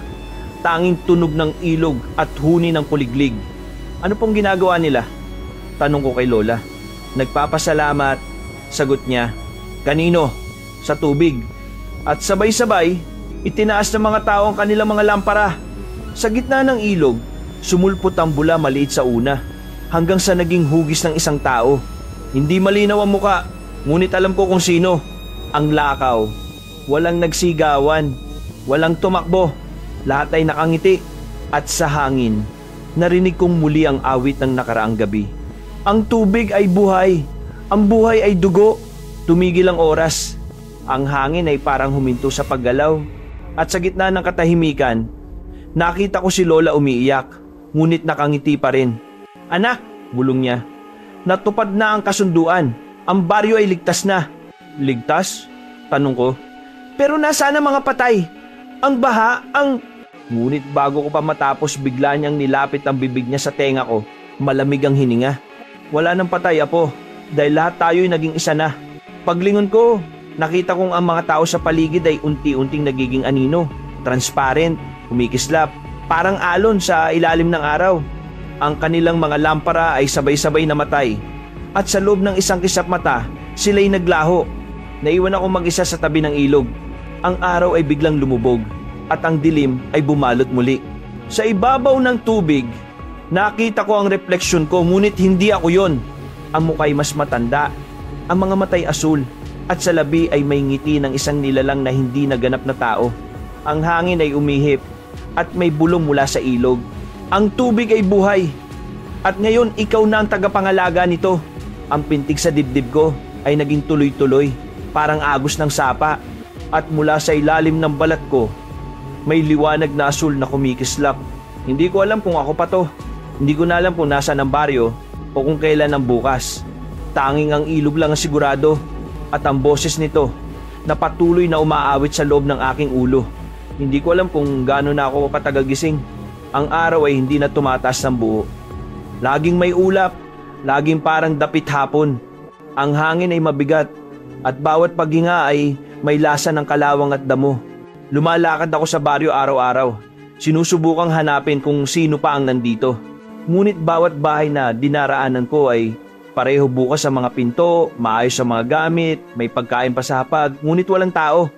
Tanging tunog ng ilog at huni ng kuliglig. Ano pong ginagawa nila? Tanong ko kay Lola. Nagpapasalamat, sagot niya. Kanino? Sa tubig. At sabay-sabay, itinaas ng mga tao ang kanilang mga lampara. Sa gitna ng ilog, sumulpot ang bula maliit sa una, hanggang sa naging hugis ng isang tao. Hindi malinaw ang muka, ngunit alam ko kung sino. Ang lakaw. Walang nagsigawan, walang tumakbo. Lahat ay nakangiti. At sa hangin, narinig kong muli ang awit ng nakaraang gabi. Ang tubig ay buhay. Ang buhay ay dugo. Tumigil ang oras. Ang hangin ay parang huminto sa paggalaw. At sa gitna ng katahimikan, nakita ko si Lola umiiyak, ngunit nakangiti pa rin. "Anak," bulong niya, "natupad na ang kasunduan. Ang baryo ay ligtas na." "Ligtas?" tanong ko. "Pero nasaan ang mga patay? Ang baha, ang..." Ngunit bago ko pa matapos, bigla niyang nilapit ang bibig niya sa tenga ko. Malamig ang hininga. "Wala nang patay, Apo, dahil lahat tayo'y naging isa na." Paglingon ko, nakita kong ang mga tao sa paligid ay unti-unting nagiging anino, transparent, kumikislap, parang alon sa ilalim ng araw. Ang kanilang mga lampara ay sabay-sabay namatay. At sa loob ng isang kisap mata, sila'y naglaho. Naiwan ako mag-isa sa tabi ng ilog. Ang araw ay biglang lumubog at ang dilim ay bumalot muli. Sa ibabaw ng tubig, nakita ko ang refleksyon ko, ngunit hindi ako yon. Ang muka'y mas matanda, ang mga matay asul, at sa labi ay may ngiti ng isang nilalang na hindi naganap na tao. Ang hangin ay umihip at may bulong mula sa ilog. Ang tubig ay buhay. At ngayon ikaw na ang tagapangalaga nito. Ang pintig sa dibdib ko ay naging tuloy-tuloy, parang agos ng sapa. At mula sa ilalim ng balat ko, may liwanag na asul na kumikislap. Hindi ko alam kung ako pa to. Hindi ko na alam kung nasaan ang baryo o kung kailan ang bukas. Tanging ang ilog lang ang sigurado, at ang boses nito na patuloy na umaawit sa loob ng aking ulo. Hindi ko alam kung gaano na ako katagagising. Ang araw ay hindi na tumataas ng buo. Laging may ulap, laging parang dapit hapon. Ang hangin ay mabigat at bawat paghinga ay may lasa ng kalawang at damo. Lumalakad ako sa baryo araw-araw. Sinusubukang hanapin kung sino pa ang nandito. Ngunit bawat bahay na dinaraanan ko ay pareho bukas sa mga pinto, maayos sa mga gamit, may pagkain pa sa hapag, ngunit walang tao.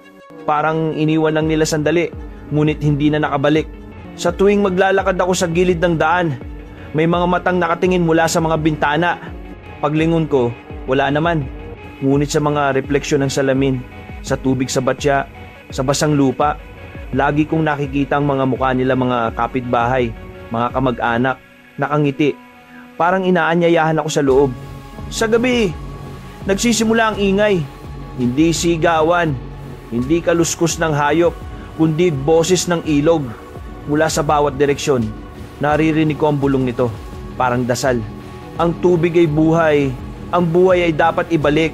Parang iniwan lang nila sandali, ngunit hindi na nakabalik. Sa tuwing maglalakad ako sa gilid ng daan, may mga matang nakatingin mula sa mga bintana. Paglingon ko, wala naman. Ngunit sa mga refleksyon ng salamin, sa tubig sa batya, sa basang lupa, lagi kong nakikita ang mga mukha nila, mga kapitbahay, mga kamag-anak, nakangiti. Parang inaanyayahan ako sa loob. Sa gabi, nagsisimula ang ingay. Hindi sigawan, hindi kaluskos ng hayop, kundi boses ng ilog. Mula sa bawat direksyon, naririnig ko ang bulong nito, parang dasal. Ang tubig ay buhay, ang buhay ay dapat ibalik.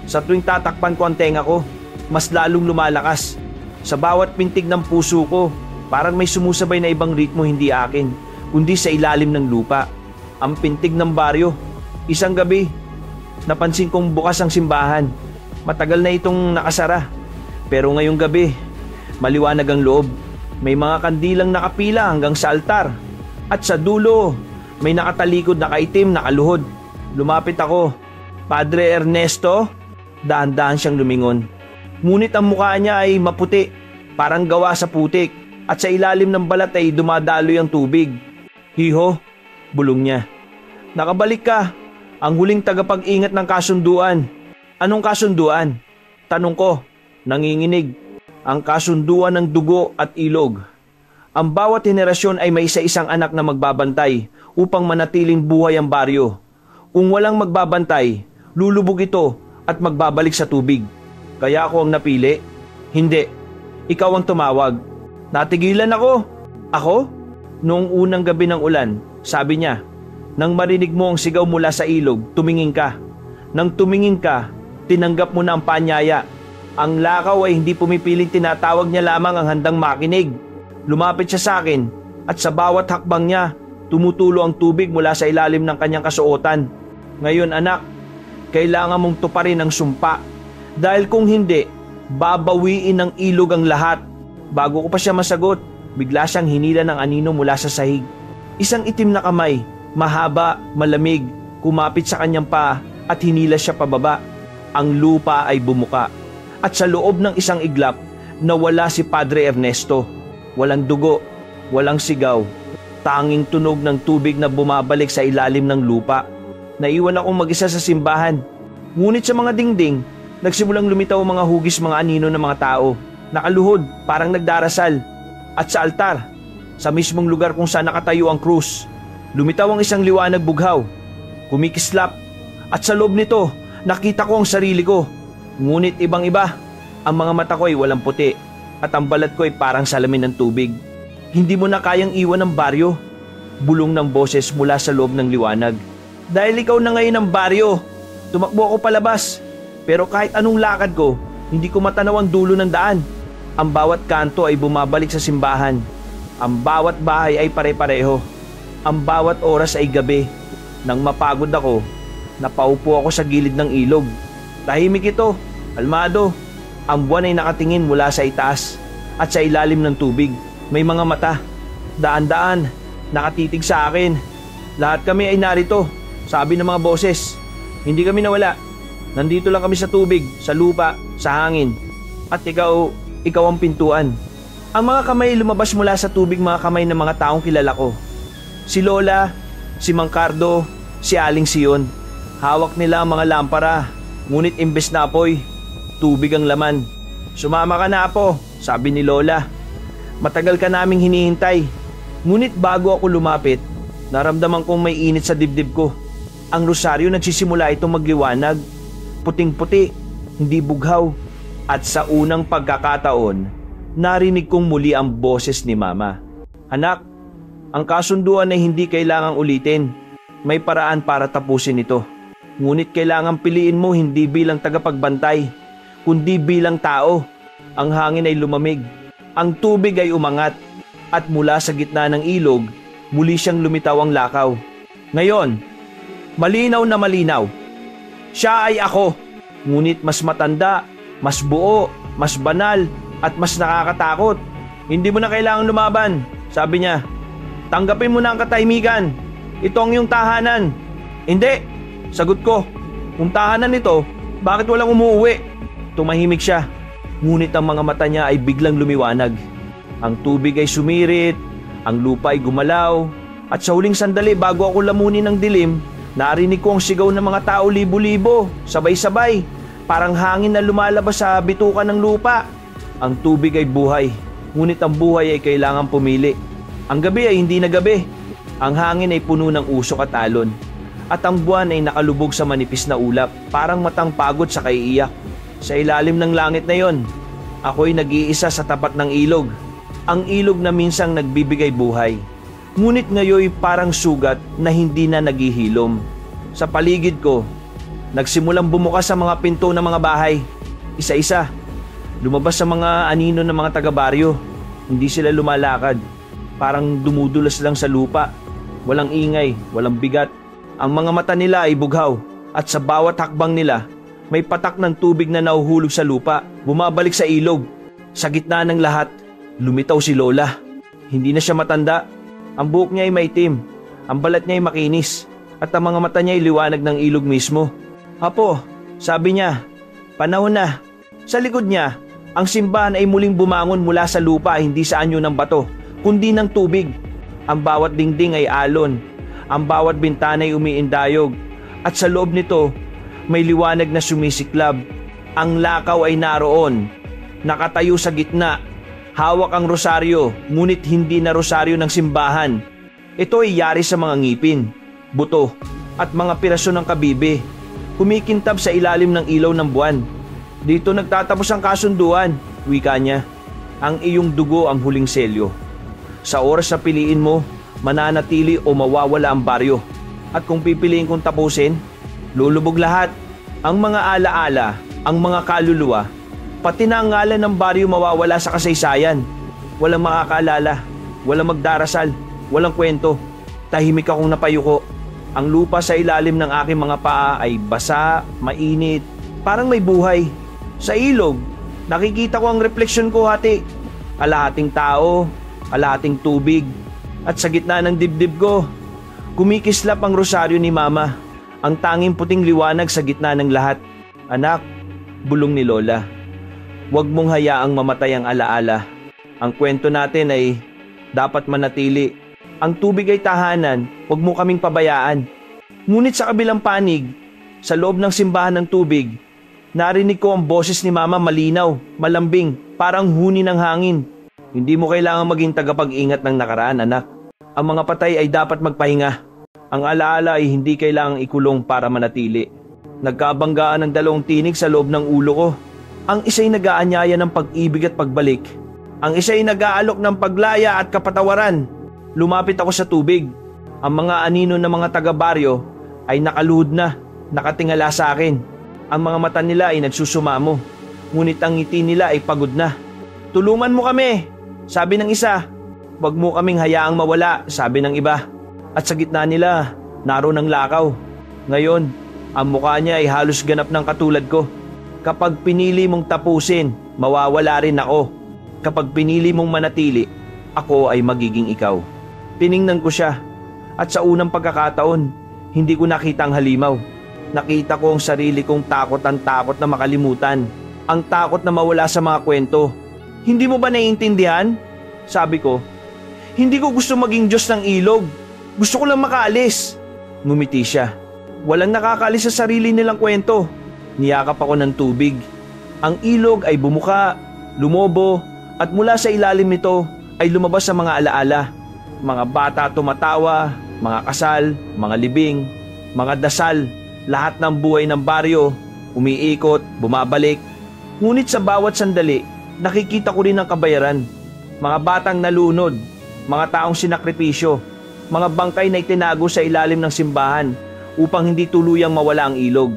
Sa tuwing tatakpan ko ang tenga ko, mas lalong lumalakas. Sa bawat pintig ng puso ko, parang may sumusabay na ibang ritmo, hindi akin, kundi sa ilalim ng lupa. Ang pintig ng baryo. Isang gabi, napansin kong bukas ang simbahan. Matagal na itong nakasara. Pero ngayong gabi, maliwanag ang loob. May mga kandilang nakapila hanggang sa altar. At sa dulo, may nakatalikod na kaitim na kaluhod. Lumapit ako. "Padre Ernesto?" Dahan-dahan siyang lumingon. Ngunit ang mukha niya ay maputi, parang gawa sa putik. At sa ilalim ng balat ay dumadaloy ang tubig. "Hiho," bulong niya. "Nakabalik ka, ang huling tagapag-ingat ng kasunduan." "Anong kasunduan?" tanong ko, nanginginig. "Ang kasunduan ng dugo at ilog. Ang bawat henerasyon ay may isa-isang anak na magbabantay upang manatiling buhay ang baryo. Kung walang magbabantay, lulubog ito at magbabalik sa tubig. Kaya ako ang napili." "Hindi, ikaw ang tumawag." Natigilan ako. "Ako?" Noong unang gabi ng ulan, sabi niya, "Nang marinig mo ang sigaw mula sa ilog, tumingin ka. Nang tumingin ka, tinanggap mo na ang panyaya. Ang lakaw ay hindi pumipiling tinatawag niya lamang ang handang makinig." Lumapit siya sa akin at sa bawat hakbang niya, tumutulo ang tubig mula sa ilalim ng kanyang kasuotan. "Ngayon anak, kailangan mong tuparin ang sumpa. Dahil kung hindi, babawiin ng ilog ang lahat." Bago ko pa siya masagot, bigla siyang hinila ng anino mula sa sahig. Isang itim na kamay, mahaba, malamig, kumapit sa kanyang paa at hinila siya pababa. Ang lupa ay bumuka. At sa loob ng isang iglap, nawala si Padre Ernesto. Walang dugo, walang sigaw. Tanging tunog ng tubig na bumabalik sa ilalim ng lupa. Naiwan akong mag-isa sa simbahan. Ngunit sa mga dingding, nagsimulang lumitaw ang mga hugis, mga anino ng mga tao. Nakaluhod, parang nagdarasal. At sa altar, sa mismong lugar kung saan nakatayo ang krus, lumitaw ang isang liwanag bughaw, kumikislap. At sa loob nito, nakita ko ang sarili ko, Ngunit ibang-iba, ang mga mata ko ay walang puti at ang balat ko ay parang salamin ng tubig. Hindi mo na kayang iwan ang baryo. Bulong ng boses mula sa loob ng liwanag. Dahil ikaw na ngayon ang baryo. Tumakbo ako palabas. Pero kahit anong lakad ko, hindi ko matanaw ang dulo ng daan. Ang bawat kanto ay bumabalik sa simbahan. Ang bawat bahay ay pare-pareho. Ang bawat oras ay gabi. Nang mapagod ako, napaupo ako sa gilid ng ilog. Tahimik ito, kalmado. Ang buwan ay nakatingin mula sa itaas at sa ilalim ng tubig. May mga mata, daan-daan, nakatitig sa akin. Lahat kami ay narito, sabi ng mga boses. Hindi kami nawala. Nandito lang kami sa tubig, sa lupa, sa hangin. At ikaw ang pintuan. Ang mga kamay lumabas mula sa tubig, mga kamay ng mga taong kilala ko. Si Lola, si Mang Cardo, si Aling Sion. Hawak nila ang mga lampara, ngunit imbes na apoy, tubig ang laman. Sumama ka na, Apo, sabi ni Lola. Matagal ka naming hinihintay. Ngunit bago ako lumapit, naramdaman kong may init sa dibdib ko. Ang rosaryo nagsisimula itong magliwanag. Puting-puti, hindi bughaw. At sa unang pagkakataon, narinig kong muli ang boses ni Mama. Anak, ang kasunduan ay hindi kailangang ulitin. May paraan para tapusin ito. Ngunit kailangang piliin mo hindi bilang tagapagbantay, kundi bilang tao. Ang hangin ay lumamig. Ang tubig ay umangat. At mula sa gitna ng ilog, muli siyang lumitaw ang lakaw. Ngayon, malinaw na malinaw. Siya ay ako. Ngunit mas matanda, mas buo, mas banal, at mas nakakatakot. Hindi mo na kailangang lumaban, sabi niya. Tanggapin mo na ang katahimikan. Ito ang iyong tahanan. Hindi, sagot ko. Kung tahanan ito, bakit walang umuwi? Tumahimik siya. Ngunit ang mga mata niya ay biglang lumiwanag. Ang tubig ay sumirit, ang lupa ay gumalaw, at sa huling sandali bago ako lamunin ng dilim, narinig ko ang sigaw ng mga tao libo-libo, sabay-sabay, parang hangin na lumalabas sa bitukan ng lupa. Ang tubig ay buhay, ngunit ang buhay ay kailangang pumili. Ang gabi ay hindi na gabi, ang hangin ay puno ng usok at alon, at ang buwan ay nakalubog sa manipis na ulap, parang matang pagod sa kaiiyak. Sa ilalim ng langit na yon, ako'y nag-iisa sa tapat ng ilog. Ang ilog na minsang nagbibigay buhay, ngunit ngayon parang sugat na hindi na naghihilom. Sa paligid ko, nagsimulang bumukas sa mga pinto ng mga bahay. Isa-isa, lumabas sa mga anino ng mga taga-baryo. Hindi sila lumalakad, parang dumudulas lang sa lupa. Walang ingay, walang bigat. Ang mga mata nila ay bughaw, at sa bawat hakbang nila, may patak ng tubig na nahuhulog sa lupa, bumabalik sa ilog. Sa gitna ng lahat, lumitaw si Lola. Hindi na siya matanda. Ang buhok niya ay maitim, ang balat niya ay makinis, at ang mga mata niya ay liwanag ng ilog mismo. Apo, sabi niya, panahon na. Sa likod niya, ang simbahan ay muling bumangon mula sa lupa, hindi sa anyo ng bato, kundi ng tubig. Ang bawat dingding ay alon, ang bawat bintana ay umiindayog, at sa loob nito, may liwanag na sumisiklab. Ang lakaw ay naroon, nakatayo sa gitna. Hawak ang rosaryo, ngunit hindi na rosaryo ng simbahan. Ito ay yari sa mga ngipin, buto, at mga pirasyon ng kabibe. Kumikintab sa ilalim ng ilaw ng buwan. Dito nagtatapos ang kasunduan, wika niya. Ang iyong dugo ang huling selyo. Sa oras na piliin mo, mananatili o mawawala ang baryo. At kung pipiliin kong tapusin, lulubog lahat. Ang mga alaala, ang mga kaluluwa, pati na ang ngalan ng baryo mawawala sa kasaysayan. Walang makakaalala, walang magdarasal, walang kwento. Tahimik akong napayuko. Ang lupa sa ilalim ng aking mga paa ay basa, mainit, parang may buhay. Sa ilog, nakikita ko ang refleksyon ko hati. Kalahating tao, kalahating tubig. At sa gitna ng dibdib ko, kumikislap ang rosaryo ni Mama. Ang tanging puting liwanag sa gitna ng lahat. Anak, bulong ni Lola. Huwag mong hayaang mamatay ang alaala. Ang kwento natin ay dapat manatili. Ang tubig ay tahanan, huwag mo kaming pabayaan. Ngunit sa kabilang panig, sa loob ng simbahan ng tubig, narinig ko ang boses ni Mama malinaw, malambing, parang huni ng hangin. Hindi mo kailangang maging tagapag-ingat ng nakaraan, anak. Ang mga patay ay dapat magpahinga. Ang alaala ay hindi kailangang ikulong para manatili. Nagkabanggaan ng dalawang tinig sa loob ng ulo ko. Ang isa'y nag-aanyaya ng pag-ibig at pagbalik. Ang isa'y nag-aalok ng paglaya at kapatawaran. Lumapit ako sa tubig. Ang mga anino ng mga taga-baryo ay nakaluhod na, nakatingala sa akin. Ang mga mata nila ay nagsusumamo, ngunit ang ngiti nila ay pagod na. "Tulungan mo kami," sabi ng isa. "Wag mo kaming hayaang mawala," sabi ng iba. At sa gitna nila, naroon ang lakaw. Ngayon, ang mukha niya ay halos ganap ng katulad ko. Kapag pinili mong tapusin, mawawala rin ako. Kapag pinili mong manatili, ako ay magiging ikaw. Tiningnan ko siya, at sa unang pagkakataon, hindi ko nakita ang halimaw. Nakita ko ang sarili kong takot na makalimutan. Ang takot na mawala sa mga kwento. "Hindi mo ba naiintindihan?" sabi ko. "Hindi ko gusto maging Diyos ng ilog. Gusto ko lang makaalis." Ngumiti siya. "Walang nakakaalis sa sarili nilang kwento." Niyakap ako ng tubig. Ang ilog ay bumuka, lumobo, at mula sa ilalim nito ay lumabas ang mga alaala. Mga bata tumatawa, mga kasal, mga libing, mga dasal, lahat ng buhay ng baryo, umiikot, bumabalik. Ngunit sa bawat sandali, nakikita ko rin ang kabayaran. Mga batang nalunod, mga taong sinakripisyo, mga bangkay na itinago sa ilalim ng simbahan upang hindi tuluyang mawala ang ilog.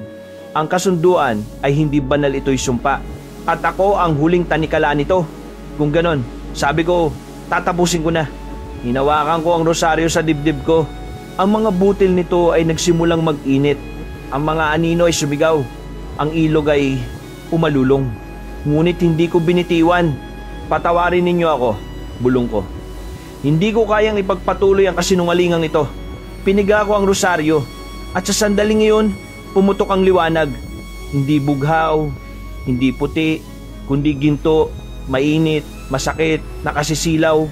Ang kasunduan ay hindi banal, ito'y sumpa. At ako ang huling tanikala nito. Kung ganon, sabi ko, tatapusin ko na. Hinawakan ko ang rosaryo sa dibdib ko. Ang mga butil nito ay nagsimulang mag-init. Ang mga anino ay sumigaw. Ang ilog ay umalulong. Ngunit hindi ko binitiwan. "Patawarin ninyo ako," bulong ko. Hindi ko kayang ipagpatuloy ang kasinungalingang ito. Piniga ko ang rosaryo at sa sandaling iyon, pumutok ang liwanag. Hindi bughaw, hindi puti, kundi ginto, mainit, masakit, nakasisilaw.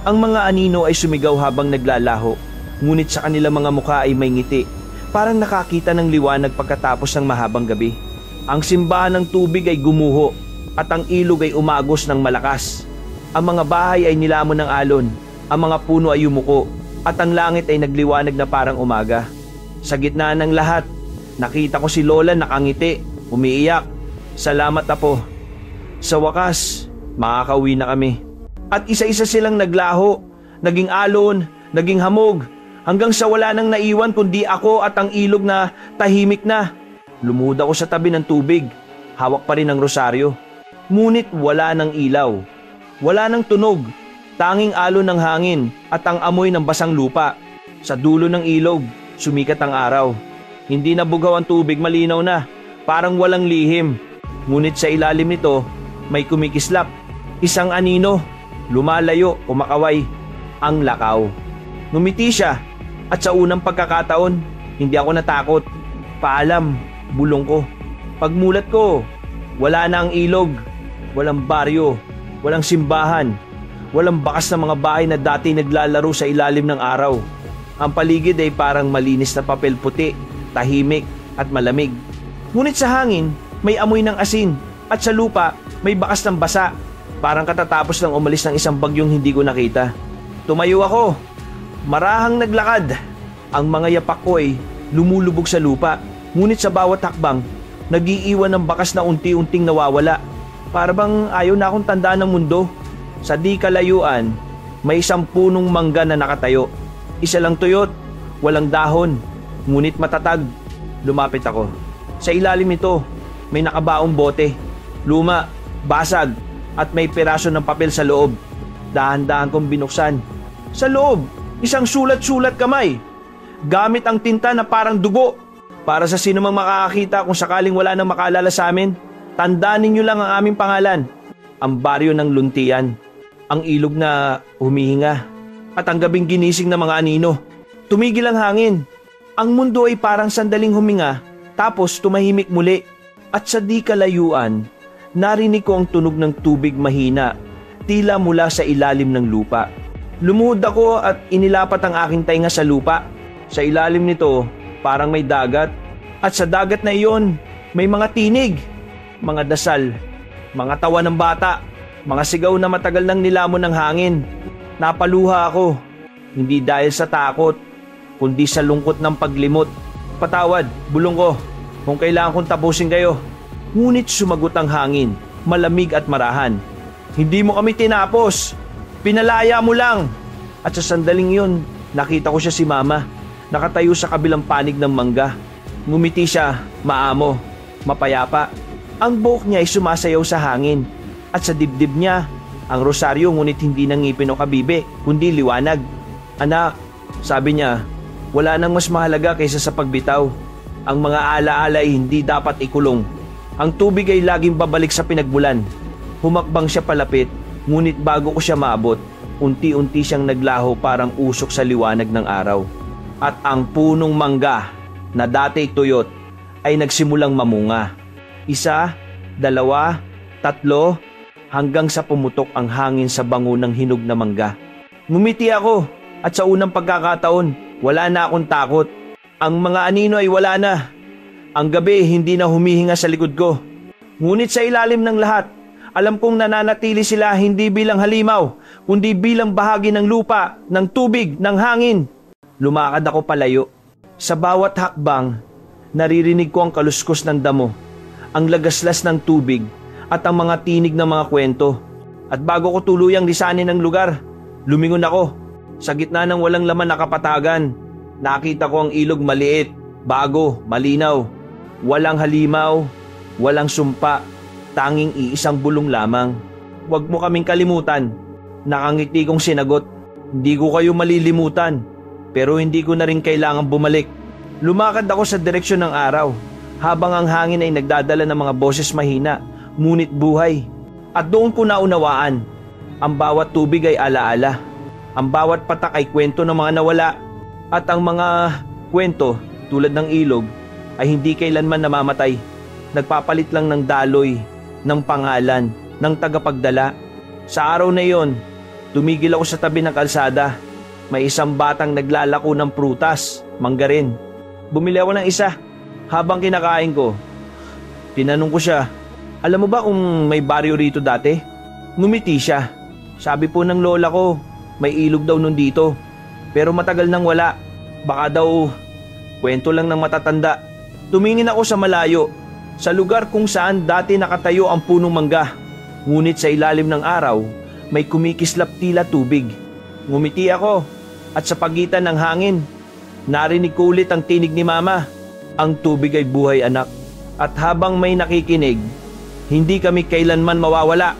Ang mga anino ay sumigaw habang naglalaho, ngunit sa kanilang mga mukha ay may ngiti, parang nakakita ng liwanag pagkatapos ng mahabang gabi. Ang simbahan ng tubig ay gumuho at ang ilog ay umagos ng malakas. Ang mga bahay ay nilamon ng alon, ang mga puno ay yumuko, at ang langit ay nagliwanag na parang umaga. Sa gitna ng lahat, nakita ko si Lola nakangiti, umiiyak. "Salamat, Apo. Sa wakas, makakauwi na kami." At isa-isa silang naglaho, naging alon, naging hamog, hanggang sa wala nang naiwan kundi ako at ang ilog na tahimik na. Lumuhod ako sa tabi ng tubig, hawak pa rin ang rosaryo. Ngunit wala nang ilaw, wala nang tunog, tanging alon ng hangin at ang amoy ng basang lupa. Sa dulo ng ilog, sumikat ang araw. Hindi na bugaw ang tubig, malinaw na, parang walang lihim. Ngunit sa ilalim nito, may kumikislap. Isang anino, lumalayo, kumakaway, ang lakaw. Ngumiti siya, at sa unang pagkakataon, hindi ako natakot. "Paalam," bulong ko. Pagmulat ko, wala na ang ilog, walang baryo, walang simbahan, walang bakas na mga bahay na dati naglalaro sa ilalim ng araw. Ang paligid ay parang malinis na papel puti, tahimik at malamig. Ngunit sa hangin, may amoy ng asin at sa lupa, may bakas ng basa. Parang katatapos lang umalis ng isang bagyong hindi ko nakita. Tumayo ako, marahang naglakad. Ang mga yapak ko ay lumulubog sa lupa. Ngunit sa bawat hakbang, nag-iiwan ng bakas na unti-unting nawawala. Para bang ayaw na akong tandaan ng mundo. Sa di kalayuan, may isang punong mangga na nakatayo. Isa lang tuyot, walang dahon, ngunit matatag. Lumapit ako. Sa ilalim nito, may nakabaong bote. Luma, basag, at may piraso ng papel sa loob. Dahan-dahan kong binuksan. Sa loob, isang sulat-sulat kamay. Gamit ang tinta na parang dugo. Para sa sino mang makakakita kung sakaling wala nang makaalala sa amin, tandaan ninyo lang ang aming pangalan. Ang baryo ng Luntian. Ang ilog na humihinga. At ang gabing ginising ng mga anino. Tumigil ang hangin. Ang mundo ay parang sandaling huminga, tapos tumahimik muli. At sa di kalayuan, narinig ko ang tunog ng tubig mahina, tila mula sa ilalim ng lupa. Lumuhod ako at inilapat ang aking tainga sa lupa. Sa ilalim nito, parang may dagat. At sa dagat na iyon, may mga tinig, mga dasal, mga tawa ng bata, mga sigaw na matagal nang nilamon ng hangin. Napaluha ako, hindi dahil sa takot, kundi sa lungkot ng paglimot. Patawad, bulong ko. kung kailangan kong tapusin kayo. Ngunit sumagot ang hangin, malamig at marahan. Hindi mo kami tinapos. Pinalaya mo lang. At sa sandaling yun, nakita ko siya si Mama. Nakatayo sa kabilang panig ng mangga. Ngumiti siya, maamo, mapayapa. Ang buhok niya ay sumasayaw sa hangin. At sa dibdib niya, ang rosaryo ngunit hindi ng ngipin o kabibe, kundi liwanag. Anak, sabi niya, wala nang mas mahalaga kaysa sa pagbitaw. Ang mga alaala ay hindi dapat ikulong. Ang tubig ay laging babalik sa pinagmulan. Humakbang siya palapit, ngunit bago ko siya maabot, unti-unti siyang naglaho parang usok sa liwanag ng araw. At ang punong mangga na dati tuyot ay nagsimulang mamunga. 1, 2, 3, hanggang sa pumutok ang hangin sa bango ng hinog na mangga. Ngumiti ako at sa unang pagkakataon, wala na akong takot. Ang mga anino ay wala na. Ang gabi hindi na humihinga sa likod ko. Ngunit sa ilalim ng lahat, alam kong nananatili sila hindi bilang halimaw, kundi bilang bahagi ng lupa, ng tubig, ng hangin. Lumakad ako palayo. Sa bawat hakbang, naririnig ko ang kaluskos ng damo, ang lagaslas ng tubig, at ang mga tinig ng mga kwento. At bago ko tuluyang lisanin ang lugar, lumingon ako. Sa gitna ng walang laman na kapatagan, nakita ko ang ilog maliit, bago, malinaw. Walang halimaw, walang sumpa, tanging iisang bulong lamang. Huwag mo kaming kalimutan. Nakangiti kong sinagot. Hindi ko kayo malilimutan, pero hindi ko na rin kailangang bumalik. Lumakad ako sa direksyon ng araw, habang ang hangin ay nagdadala ng mga boses mahina, ngunit buhay. At doon ko naunawaan, ang bawat tubig ay alaala. Ang bawat patak ay kwento ng mga nawala. At ang mga kwento, tulad ng ilog, ay hindi kailanman namamatay. Nagpapalit lang ng daloy, ng pangalan, ng tagapagdala. Sa araw na iyon, tumigil ako sa tabi ng kalsada. May isang batang naglalako ng prutas, mangga rin. Bumili ako ng isa. Habang kinakain ko, tinanong ko siya, alam mo ba kung may baryo rito dati? Ngumiti siya. Sabi po ng lola ko, may ilog daw nun dito. Pero matagal nang wala. Baka daw, kwento lang ng matatanda. Tumingin ako sa malayo, sa lugar kung saan dati nakatayo ang punong mangga. Ngunit sa ilalim ng araw, may kumikislap tila tubig. Ngumiti ako, at sa pagitan ng hangin, narinig ko ulit ang tinig ni Mama. Ang tubig ay buhay, anak. At habang may nakikinig, hindi kami kailanman mawawala.